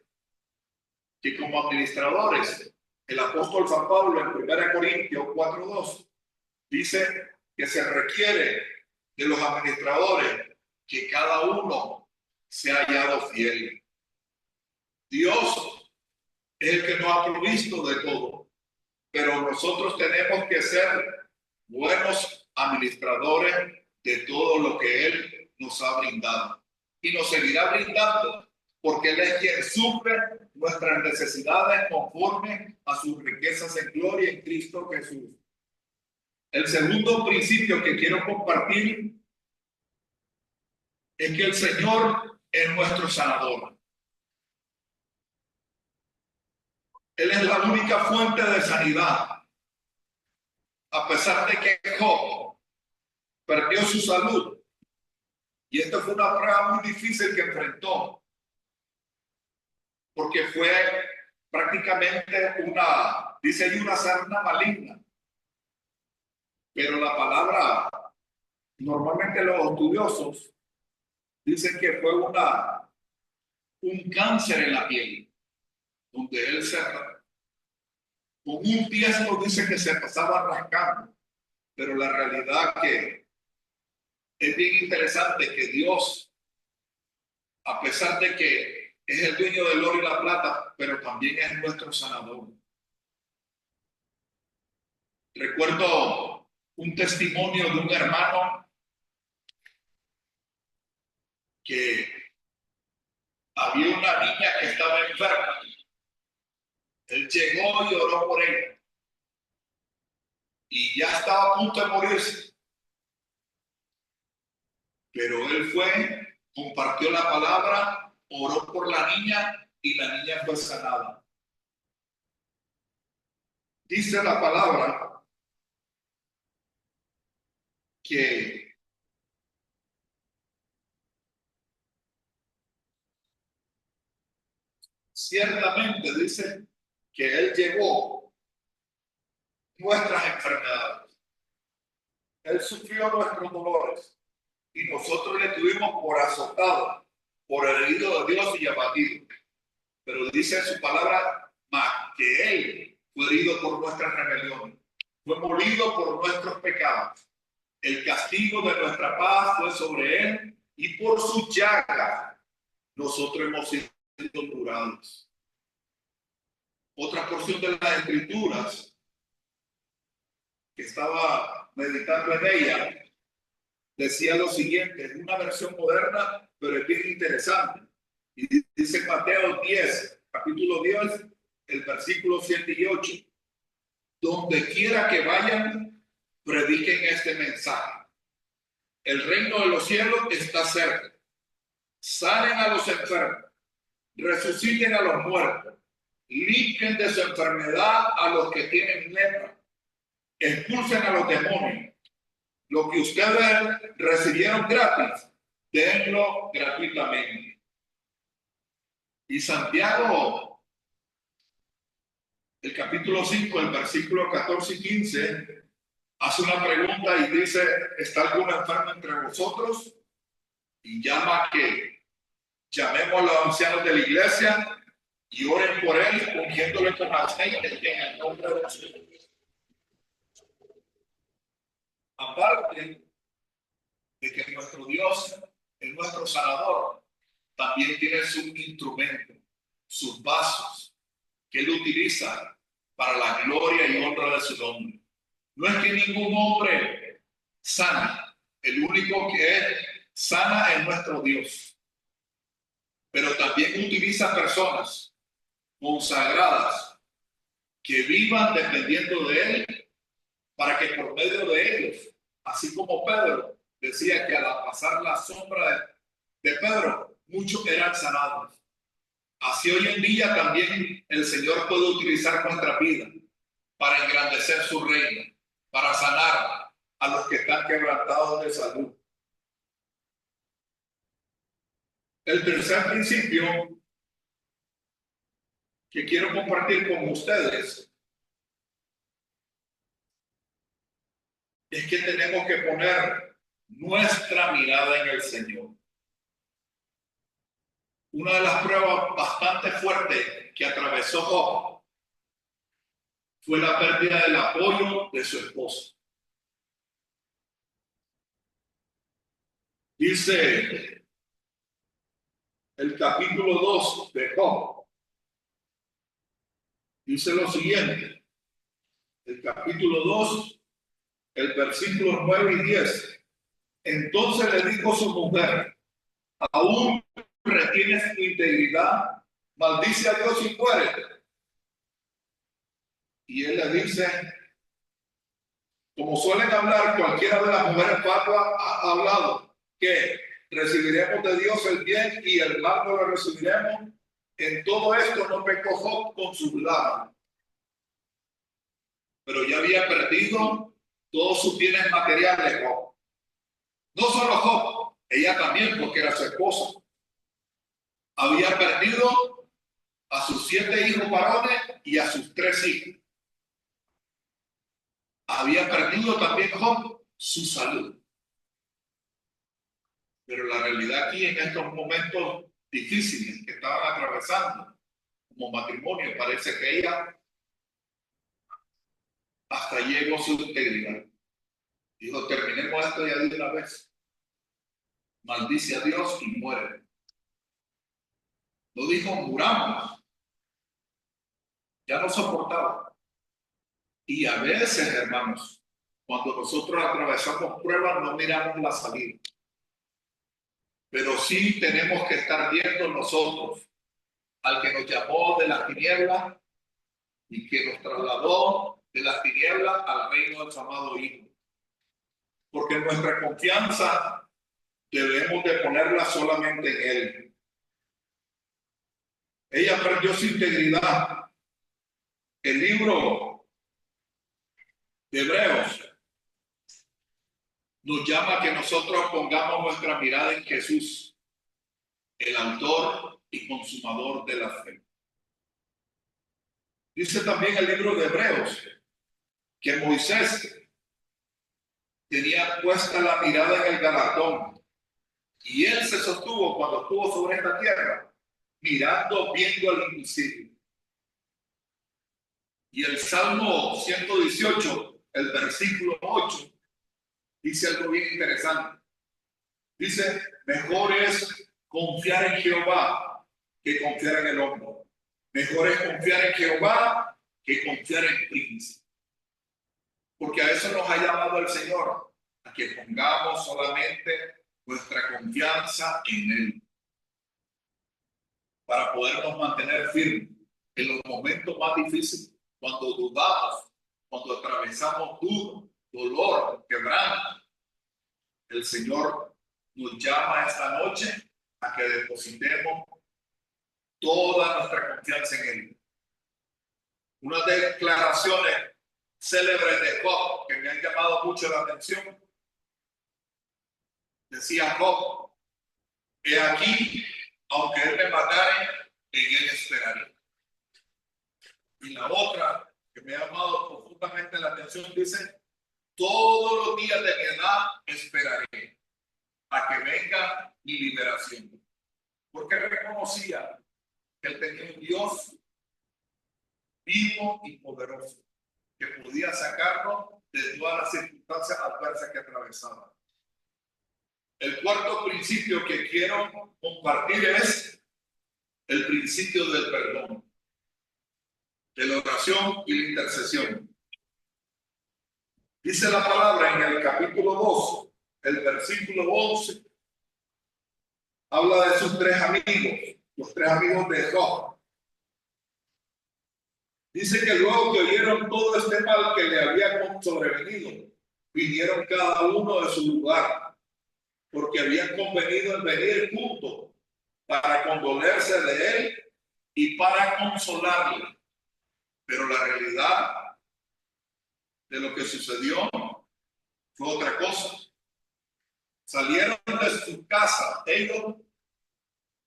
que como administradores, el apóstol San Pablo en 1 Corintios 4:2 dice que se requiere de los administradores que cada uno se ha hallado fiel. Dios es el que nos ha provisto de todo, pero nosotros tenemos que ser buenos administradores de todo lo que Él nos ha brindado. Y nos seguirá brindando, porque Él es quien suple nuestras necesidades conforme a sus riquezas en gloria en Cristo Jesús. El segundo principio que quiero compartir es que el Señor es nuestro sanador. Él es la única fuente de sanidad. A pesar de que Job perdió su salud, y esto fue una prueba muy difícil que enfrentó, porque fue prácticamente una sarna maligna. Pero la palabra, normalmente los estudiosos dicen que fue un cáncer en la piel, donde él con un tiesto dice que se pasaba rascando, pero la realidad que es bien interesante que Dios, a pesar de que es el dueño del oro y la plata, pero también es nuestro sanador. Recuerdo un testimonio de un hermano que había una niña que estaba enferma. Él llegó y oró por ella. Y ya estaba a punto de morirse. Pero él fue, compartió la palabra, oró por la niña y la niña fue sanada. Dice la palabra que ciertamente dice que Él llevó nuestras enfermedades. Él sufrió nuestros dolores y nosotros le tuvimos por azotado, por herido de Dios y abatido. Pero dice en su palabra más que Él fue herido por nuestras rebeliones, fue molido por nuestros pecados. El castigo de nuestra paz fue sobre Él y por su llaga nosotros hemos sido curados. Otra porción de las Escrituras que estaba meditando en ella decía lo siguiente, es una versión moderna, pero es bien interesante. Y dice Mateo 10, capítulo 10, el versículo 7 y 8. Donde quiera que vayan, prediquen este mensaje. El reino de los cielos está cerca. Salen a los enfermos, resuciten a los muertos, limpien de su enfermedad a los que tienen lepra, expulsen a los demonios. Lo que ustedes recibieron gratis, denlo gratuitamente. Y Santiago, el capítulo 5, el versículo 14 y 15, hace una pregunta y dice, ¿está alguno enfermo entre vosotros? Y llama que llamemos a los ancianos de la iglesia y oren por él, ungiéndole con aceite en el nombre de Jesús. Aparte de que nuestro Dios es nuestro sanador, también tiene sus instrumentos, sus vasos, que él utiliza para la gloria y honra de su nombre. No es que ningún hombre sana, el único que es sana es nuestro Dios. Pero también utiliza personas consagradas que vivan dependiendo de él, para que por medio de ellos, así como Pedro decía que al pasar la sombra de Pedro, muchos eran sanados. Así hoy en día también el Señor puede utilizar nuestra vida para engrandecer su reino, para sanar a los que están quebrantados de salud. El tercer principio que quiero compartir con ustedes es que tenemos que poner nuestra mirada en el Señor. Una de las pruebas bastante fuertes que atravesó Job fue la pérdida del apoyo de su esposa. Dice el capítulo 2 de Job, dice lo siguiente, el capítulo 2, el versículo 9 y 10. Entonces le dijo su mujer, aún retienes tu integridad, maldice a Dios y muérete. Y él le dice, como suelen hablar, cualquiera de las mujeres fatuas ha hablado, que recibiremos de Dios el bien y el mal no lo recibiremos. En todo esto no pecó Job con sus labios, pero ya había perdido todos sus bienes materiales, Job. No solo Job, ella también, porque era su esposa. Había perdido a sus 7 hijos varones y a sus 3 hijos. Había perdido también Job su salud. Pero la realidad aquí, en estos momentos difíciles que estaban atravesando como matrimonio, parece que ella hasta llegó su integridad. Dijo, terminemos esto ya de una vez. Maldice a Dios y muere. Lo dijo, muramos. Ya no soportaba. Y a veces, hermanos, cuando nosotros atravesamos pruebas, no miramos la salida. Pero sí tenemos que estar viendo nosotros al que nos llamó de las tinieblas y que nos trasladó de las tinieblas al reino de su amado Hijo. Porque nuestra confianza debemos de ponerla solamente en Él. Ella perdió su integridad. El libro de Hebreos nos llama a que nosotros pongamos nuestra mirada en Jesús, el autor y consumador de la fe. Dice también el libro de Hebreos que Moisés tenía puesta la mirada en el galardón y él se sostuvo cuando estuvo sobre esta tierra, viendo al invisible. Y el Salmo 118, el versículo 8, dice algo bien interesante. Dice, mejor es confiar en Jehová que confiar en el hombre. Mejor es confiar en Jehová que confiar en príncipe. Porque a eso nos ha llamado el Señor, a que pongamos solamente nuestra confianza en Él, para podernos mantener firmes en los momentos más difíciles, cuando dudamos, cuando atravesamos dolor, quebranto. El Señor nos llama esta noche a que depositemos toda nuestra confianza en Él. Unas declaraciones célebres de Job que me han llamado mucho la atención. Decía Job: he aquí, aunque Él me matare, en Él esperaré. Y la otra que me ha llamado profundamente la atención dice: todos los días de mi edad esperaré a que venga mi liberación. Porque reconocía que Él tenía un Dios vivo y poderoso que podía sacarlo de todas las circunstancias adversas que atravesaba. El cuarto principio que quiero compartir es el principio del perdón, de la oración y la intercesión. Dice la palabra en el capítulo 2, el versículo 11, habla de sus tres amigos, los tres amigos de Job. Dice que luego que oyeron todo este mal que le había sobrevenido, vinieron cada uno de su lugar, porque habían convenido en venir juntos para condolerse de él y para consolarle. Pero la realidad de lo que sucedió fue otra cosa. Salieron de su casa ellos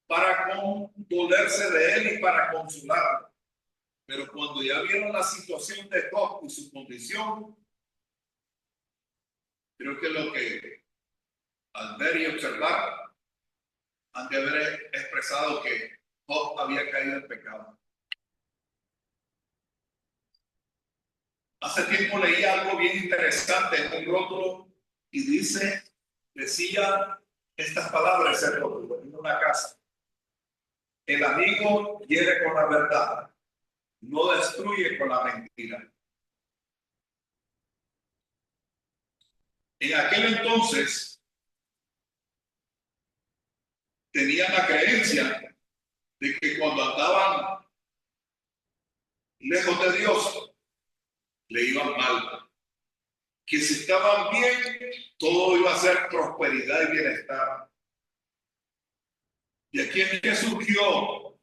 para condolerse de él y para consolarle. Pero cuando ya vieron la situación de Job y su condición, creo que lo que al ver y observar han de haber expresado que Job había caído en pecado. Hace tiempo leí algo bien interesante en un rótulo y decía estas palabras en una casa: el amigo hiere con la verdad, no destruye con la mentira. En aquel entonces tenían la creencia de que cuando andaban lejos de Dios le iban mal, que si estaban bien todo iba a ser prosperidad y bienestar. Y aquí es que surgió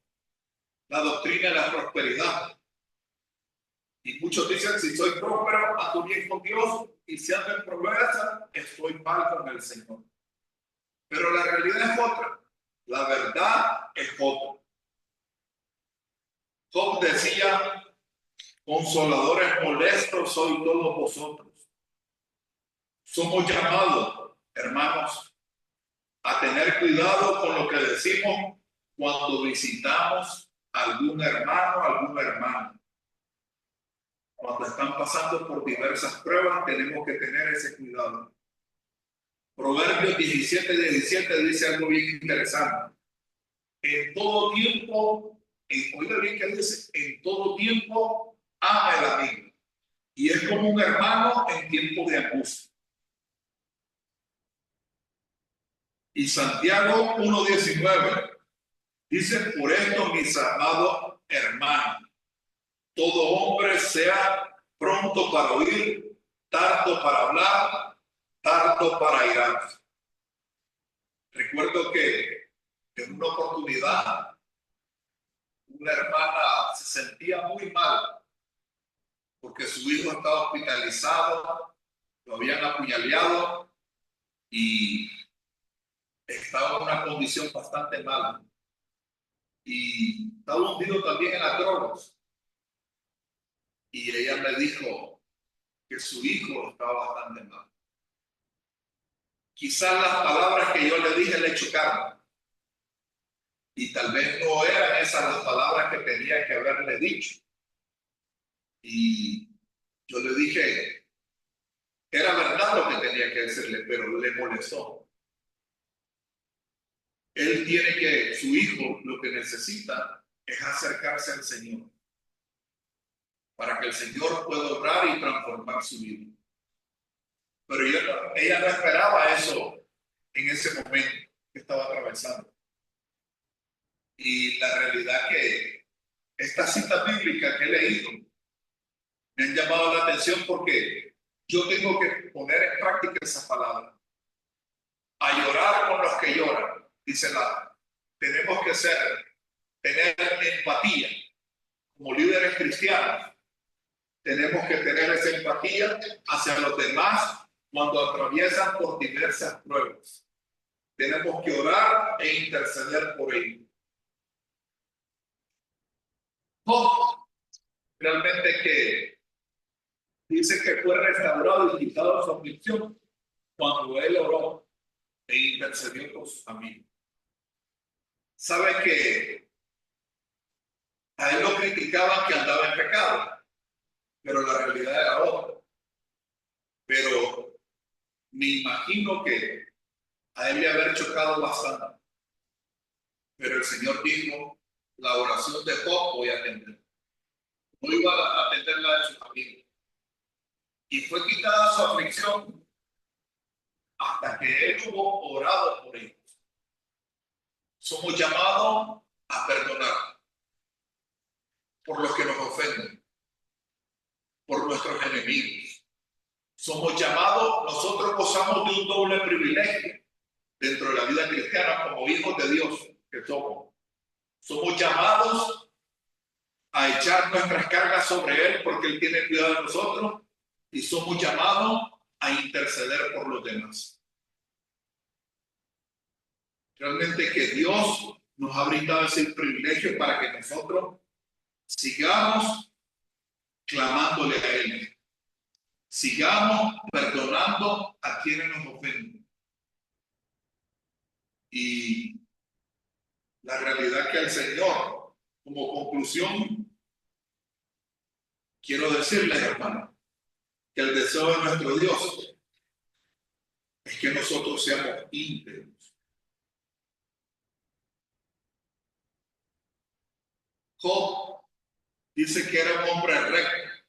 la doctrina de la prosperidad. Y muchos dicen: si soy próspero, ando bien con Dios, y si ando en pobreza, estoy mal con el Señor. Pero la realidad es otra, la verdad es otra. Job decía: consoladores molestos sois todos vosotros. Somos llamados, hermanos, a tener cuidado con lo que decimos cuando visitamos a algún hermano, alguna hermana. Cuando están pasando por diversas pruebas, tenemos que tener ese cuidado. Proverbios 17 dice algo bien interesante. En todo tiempo, oiga bien que dice: en todo tiempo ama el amigo. Y es como un hermano en tiempo de angustia. Y Santiago 1:19 dice: por esto, mis amados hermanos, todo hombre sea pronto para oír, tardo para hablar, tardo para irarse. Recuerdo que en una oportunidad una hermana se sentía muy mal porque su hijo estaba hospitalizado, lo habían apuñaleado y estaba en una condición bastante mala. Y estaba hundido también en las drogas. Y ella me dijo que su hijo estaba bastante mal. Quizás las palabras que yo le dije le chocaron. Y tal vez no eran esas las palabras que tenía que haberle dicho. Y yo le dije, era verdad lo que tenía que decirle, pero le molestó. Él tiene que, su hijo, lo que necesita es acercarse al Señor, para que el Señor pueda obrar y transformar su vida. Pero ella no esperaba eso en ese momento que estaba atravesando. Y la realidad que esta cita bíblica que he leído me han llamado la atención porque yo tengo que poner en práctica esa palabra. A llorar con los que lloran, dice la. Tenemos que ser tener empatía. Como líderes cristianos, tenemos que tener esa empatía hacia los demás cuando atraviesan por diversas pruebas. Tenemos que orar e interceder por ellos. Job, realmente que dice que fue restaurado y quitado su aflicción cuando él oró e intercedió por sus amigos. Sabe que a él lo criticaban que andaba en pecado, pero la realidad era otra. Pero me imagino que a él le haber chocado bastante. Pero el Señor dijo, la oración de Job voy a atender. No iba a atender la de sus amigos. Y fue quitada su aflicción hasta que él hubo orado por ellos. Somos llamados a perdonar por los que nos ofenden, por nuestros enemigos. Somos llamados, nosotros gozamos de un doble privilegio dentro de la vida cristiana como hijos de Dios que somos. Somos llamados a echar nuestras cargas sobre Él porque Él tiene cuidado de nosotros y somos llamados a interceder por los demás. Realmente que Dios nos ha brindado ese privilegio para que nosotros sigamos clamándole a Él. Sigamos perdonando a quienes nos ofenden. Y la realidad que el Señor, como conclusión, quiero decirles, hermano, que el deseo de nuestro Dios es que nosotros seamos íntegros. Job dice que era un hombre recto,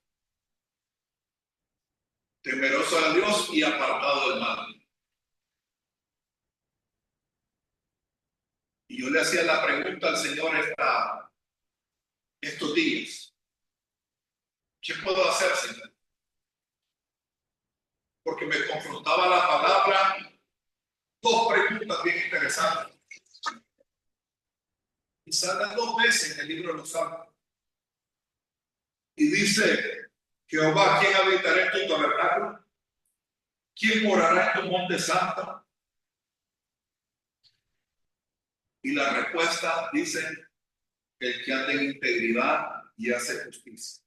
temeroso a Dios y apartado del mal. Y yo le hacía la pregunta al Señor estos días. ¿Qué puedo hacer, Señor? Porque me confrontaba la palabra, dos preguntas bien interesantes. Y salen dos veces en el libro de los Salmos. Y dice, Jehová, ¿quién habitará en tu tabernáculo? ¿Quién morará en tu monte santo? Y la respuesta dice, el que anda en integridad y hace justicia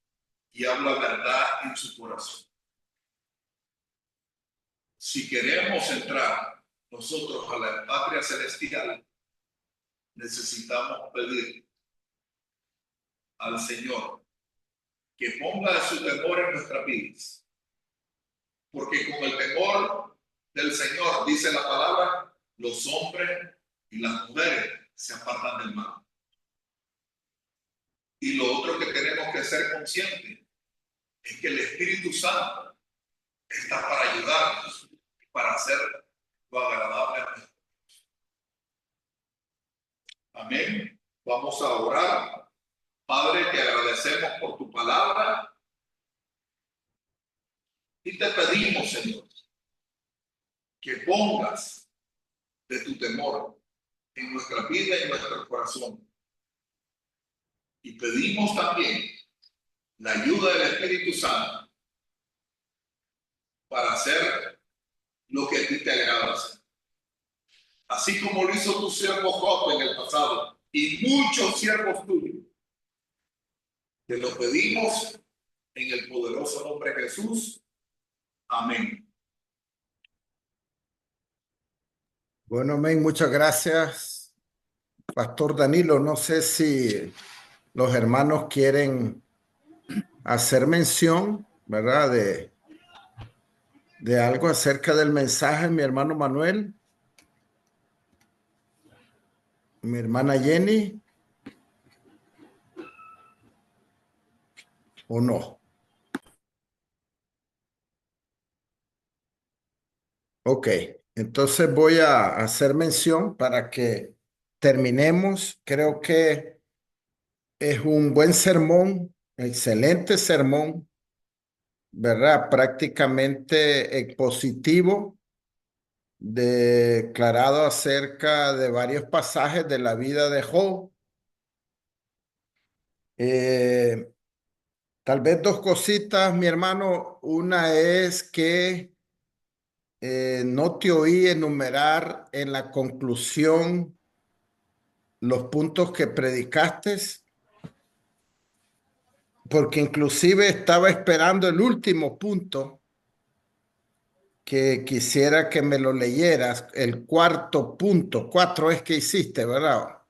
y habla verdad en su corazón. Si queremos entrar nosotros a la patria celestial, necesitamos pedir al Señor que ponga su temor en nuestras vidas. Porque con el temor del Señor, dice la palabra, los hombres y las mujeres se apartan del mal. Y lo otro que tenemos que ser conscientes es que el Espíritu Santo está para ayudarnos, para hacer lo agradable a Dios. Amén. Vamos a orar. Padre, te agradecemos por tu palabra y te pedimos, Señor, que pongas de tu temor en nuestra vida y en nuestro corazón. Y pedimos también la ayuda del Espíritu Santo para hacer lo que a ti te agrada hacer. Así como lo hizo tu siervo Job en el pasado y muchos siervos tuyos. Te lo pedimos en el poderoso nombre de Jesús. Amén. Bueno, amén. Muchas gracias, Pastor Danilo. No sé si los hermanos quieren hacer mención, ¿verdad? De algo acerca del mensaje, mi hermano Manuel, mi hermana Jenny, ¿o no? Ok, entonces voy a hacer mención para que terminemos. Creo que es un buen sermón, excelente sermón, ¿verdad? Prácticamente expositivo, declarado acerca de varios pasajes de la vida de Job, Eh, Tal vez dos cositas, mi hermano. Una es que no te oí enumerar en la conclusión los puntos que predicaste, porque inclusive estaba esperando el último punto que quisiera que me lo leyeras, el cuarto punto. Cuatro es que hiciste, ¿verdad?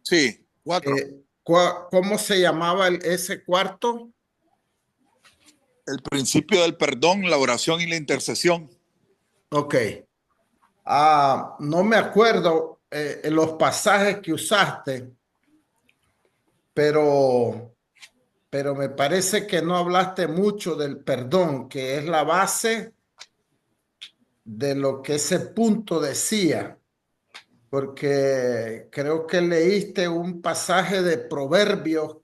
Sí, 4. ¿Cómo se llamaba ese cuarto? El principio del perdón, la oración y la intercesión. Ok. No me acuerdo los pasajes que usaste, pero, pero me parece que no hablaste mucho del perdón, que es la base de lo que ese punto decía, porque creo que leíste un pasaje de Proverbios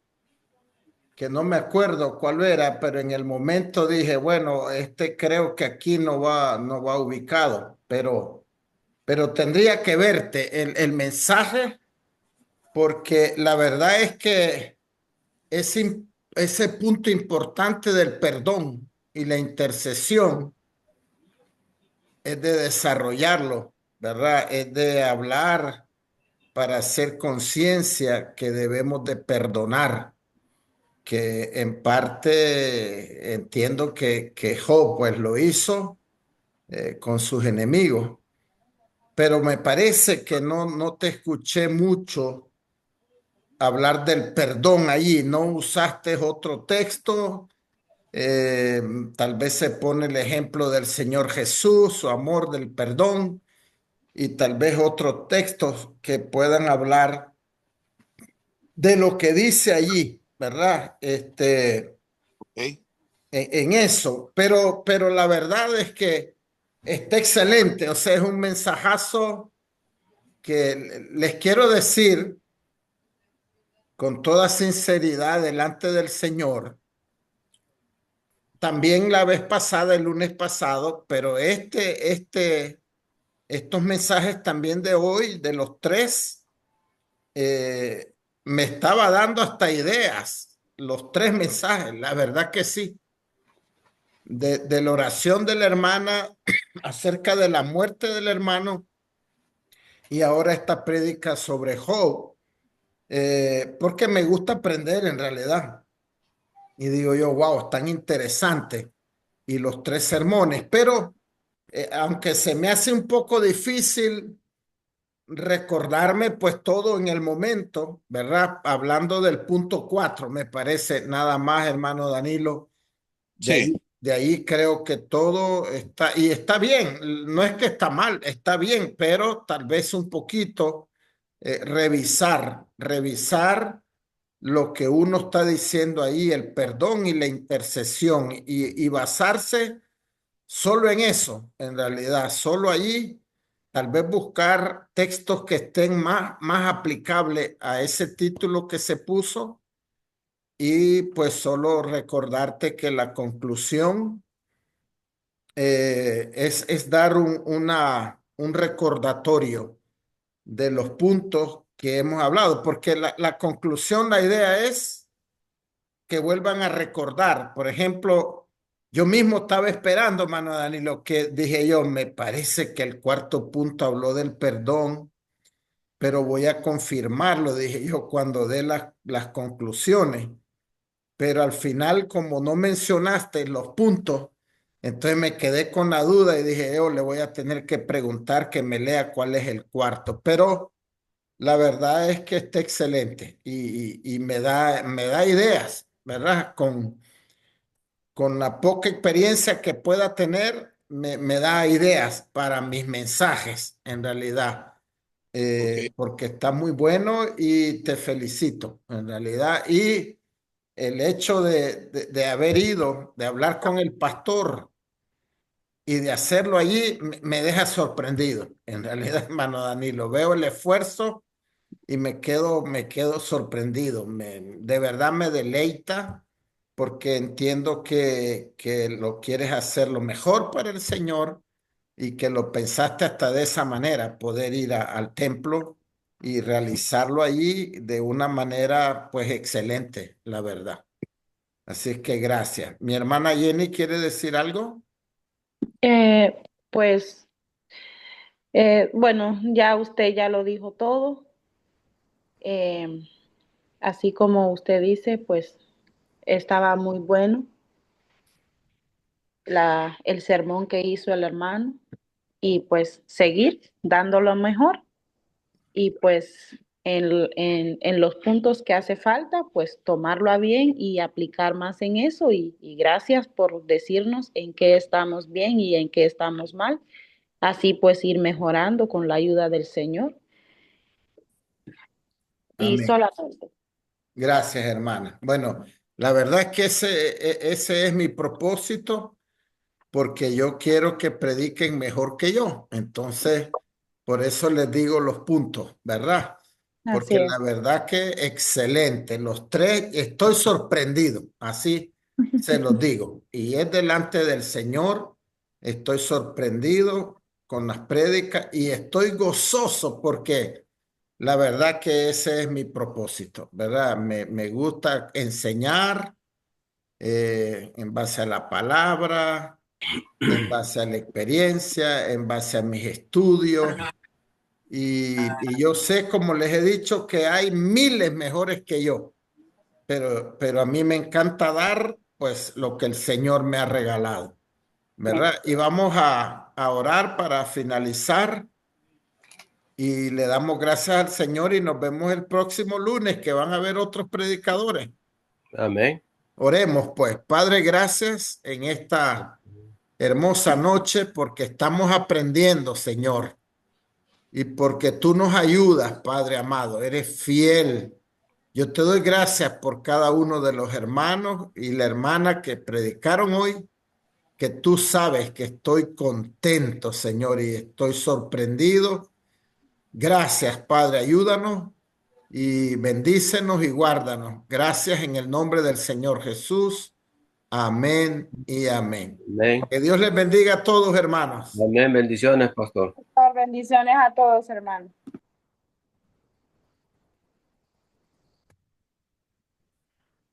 que no me acuerdo cuál era, pero en el momento dije, bueno, este creo que aquí no va ubicado, pero tendría que verte el mensaje, porque la verdad es que ese punto importante del perdón y la intercesión es de desarrollarlo, ¿verdad? Es de hablar para hacer conciencia que debemos de perdonar, que en parte entiendo que Job pues lo hizo con sus enemigos, pero me parece que no te escuché mucho hablar del perdón allí, no usaste otro texto. Tal vez se pone el ejemplo del Señor Jesús, su amor del perdón, y tal vez otros textos que puedan hablar de lo que dice allí, ¿verdad? ¿Ok? En eso, pero la verdad es que está excelente, o sea, es un mensajazo que les quiero decir con toda sinceridad delante del Señor. También la vez pasada, el lunes pasado, pero estos mensajes también de hoy, de los tres, eh, me estaba dando hasta ideas, los tres mensajes, la verdad que sí, de la oración de la hermana acerca de la muerte del hermano y ahora esta prédica sobre Job, porque me gusta aprender en realidad. Y digo yo, wow, tan interesante. Y los tres sermones, pero aunque se me hace un poco difícil recordarme pues todo en el momento, ¿verdad? Hablando del punto 4 me parece nada más, hermano Danilo. Sí, De ahí creo que todo está, y está bien, no es que está mal, está bien, pero tal vez un poquito revisar lo que uno está diciendo ahí, el perdón y la intercesión, y basarse solo en eso, en realidad, solo allí, tal vez buscar textos que estén más aplicables a ese título que se puso y pues solo recordarte que la conclusión es dar un recordatorio de los puntos que hemos hablado, porque la conclusión, la idea es que vuelvan a recordar. Por ejemplo, yo mismo estaba esperando, mano Danilo, que dije yo, me parece que el cuarto punto habló del perdón, pero voy a confirmarlo, dije yo, cuando dé las conclusiones. Pero al final, como no mencionaste los puntos, entonces me quedé con la duda y dije yo, le voy a tener que preguntar que me lea cuál es el cuarto. Pero la verdad es que está excelente y me da ideas, ¿verdad? Con la poca experiencia que pueda tener, me da ideas para mis mensajes, en realidad, ok. porque está muy bueno y te felicito, en realidad. Y el hecho de haber ido, de hablar con el pastor y de hacerlo allí, me deja sorprendido, en realidad, hermano Danilo. Veo el esfuerzo y me quedo sorprendido. De verdad me deleita porque entiendo que lo quieres hacer lo mejor para el Señor y que lo pensaste hasta de esa manera, poder ir al templo y realizarlo allí de una manera pues excelente, la verdad. Así es que gracias. Mi hermana Jenny quiere decir algo. Pues, bueno, ya usted ya lo dijo todo. Eh, Así como usted dice, pues estaba muy bueno el sermón que hizo el hermano y pues seguir dando lo mejor y pues en los puntos que hace falta, pues tomarlo a bien y aplicar más en eso y gracias por decirnos en qué estamos bien y en qué estamos mal. Así pues ir mejorando con la ayuda del Señor y Amén. solamente. Gracias, hermana. Bueno, la verdad es que ese es mi propósito, porque yo quiero que prediquen mejor que yo. Entonces, por eso les digo los puntos, ¿verdad? Así Porque es. la verdad que excelente. Los tres, estoy sorprendido, así se los digo. Y es delante del Señor, estoy sorprendido con las prédicas y estoy gozoso porque la verdad que ese es mi propósito, ¿verdad? Me gusta enseñar en base a la palabra, en base a la experiencia, en base a mis estudios. Y yo sé, como les he dicho, que hay miles mejores que yo, pero a mí me encanta dar pues lo que el Señor me ha regalado, ¿verdad? Y vamos a orar para finalizar y le damos gracias al Señor y nos vemos el próximo lunes que van a haber otros predicadores. Amén. Oremos pues, Padre, gracias en esta hermosa noche porque estamos aprendiendo, Señor, y porque tú nos ayudas, Padre amado, eres fiel. Yo te doy gracias por cada uno de los hermanos y la hermana que predicaron hoy, que tú sabes que estoy contento, Señor, y estoy sorprendido. Gracias, Padre, ayúdanos y bendícenos y guárdanos. Gracias en el nombre del Señor Jesús. Amén y amén. Amén. Que Dios les bendiga a todos, hermanos. Amén. Bendiciones, pastor. Bendiciones a todos, hermanos.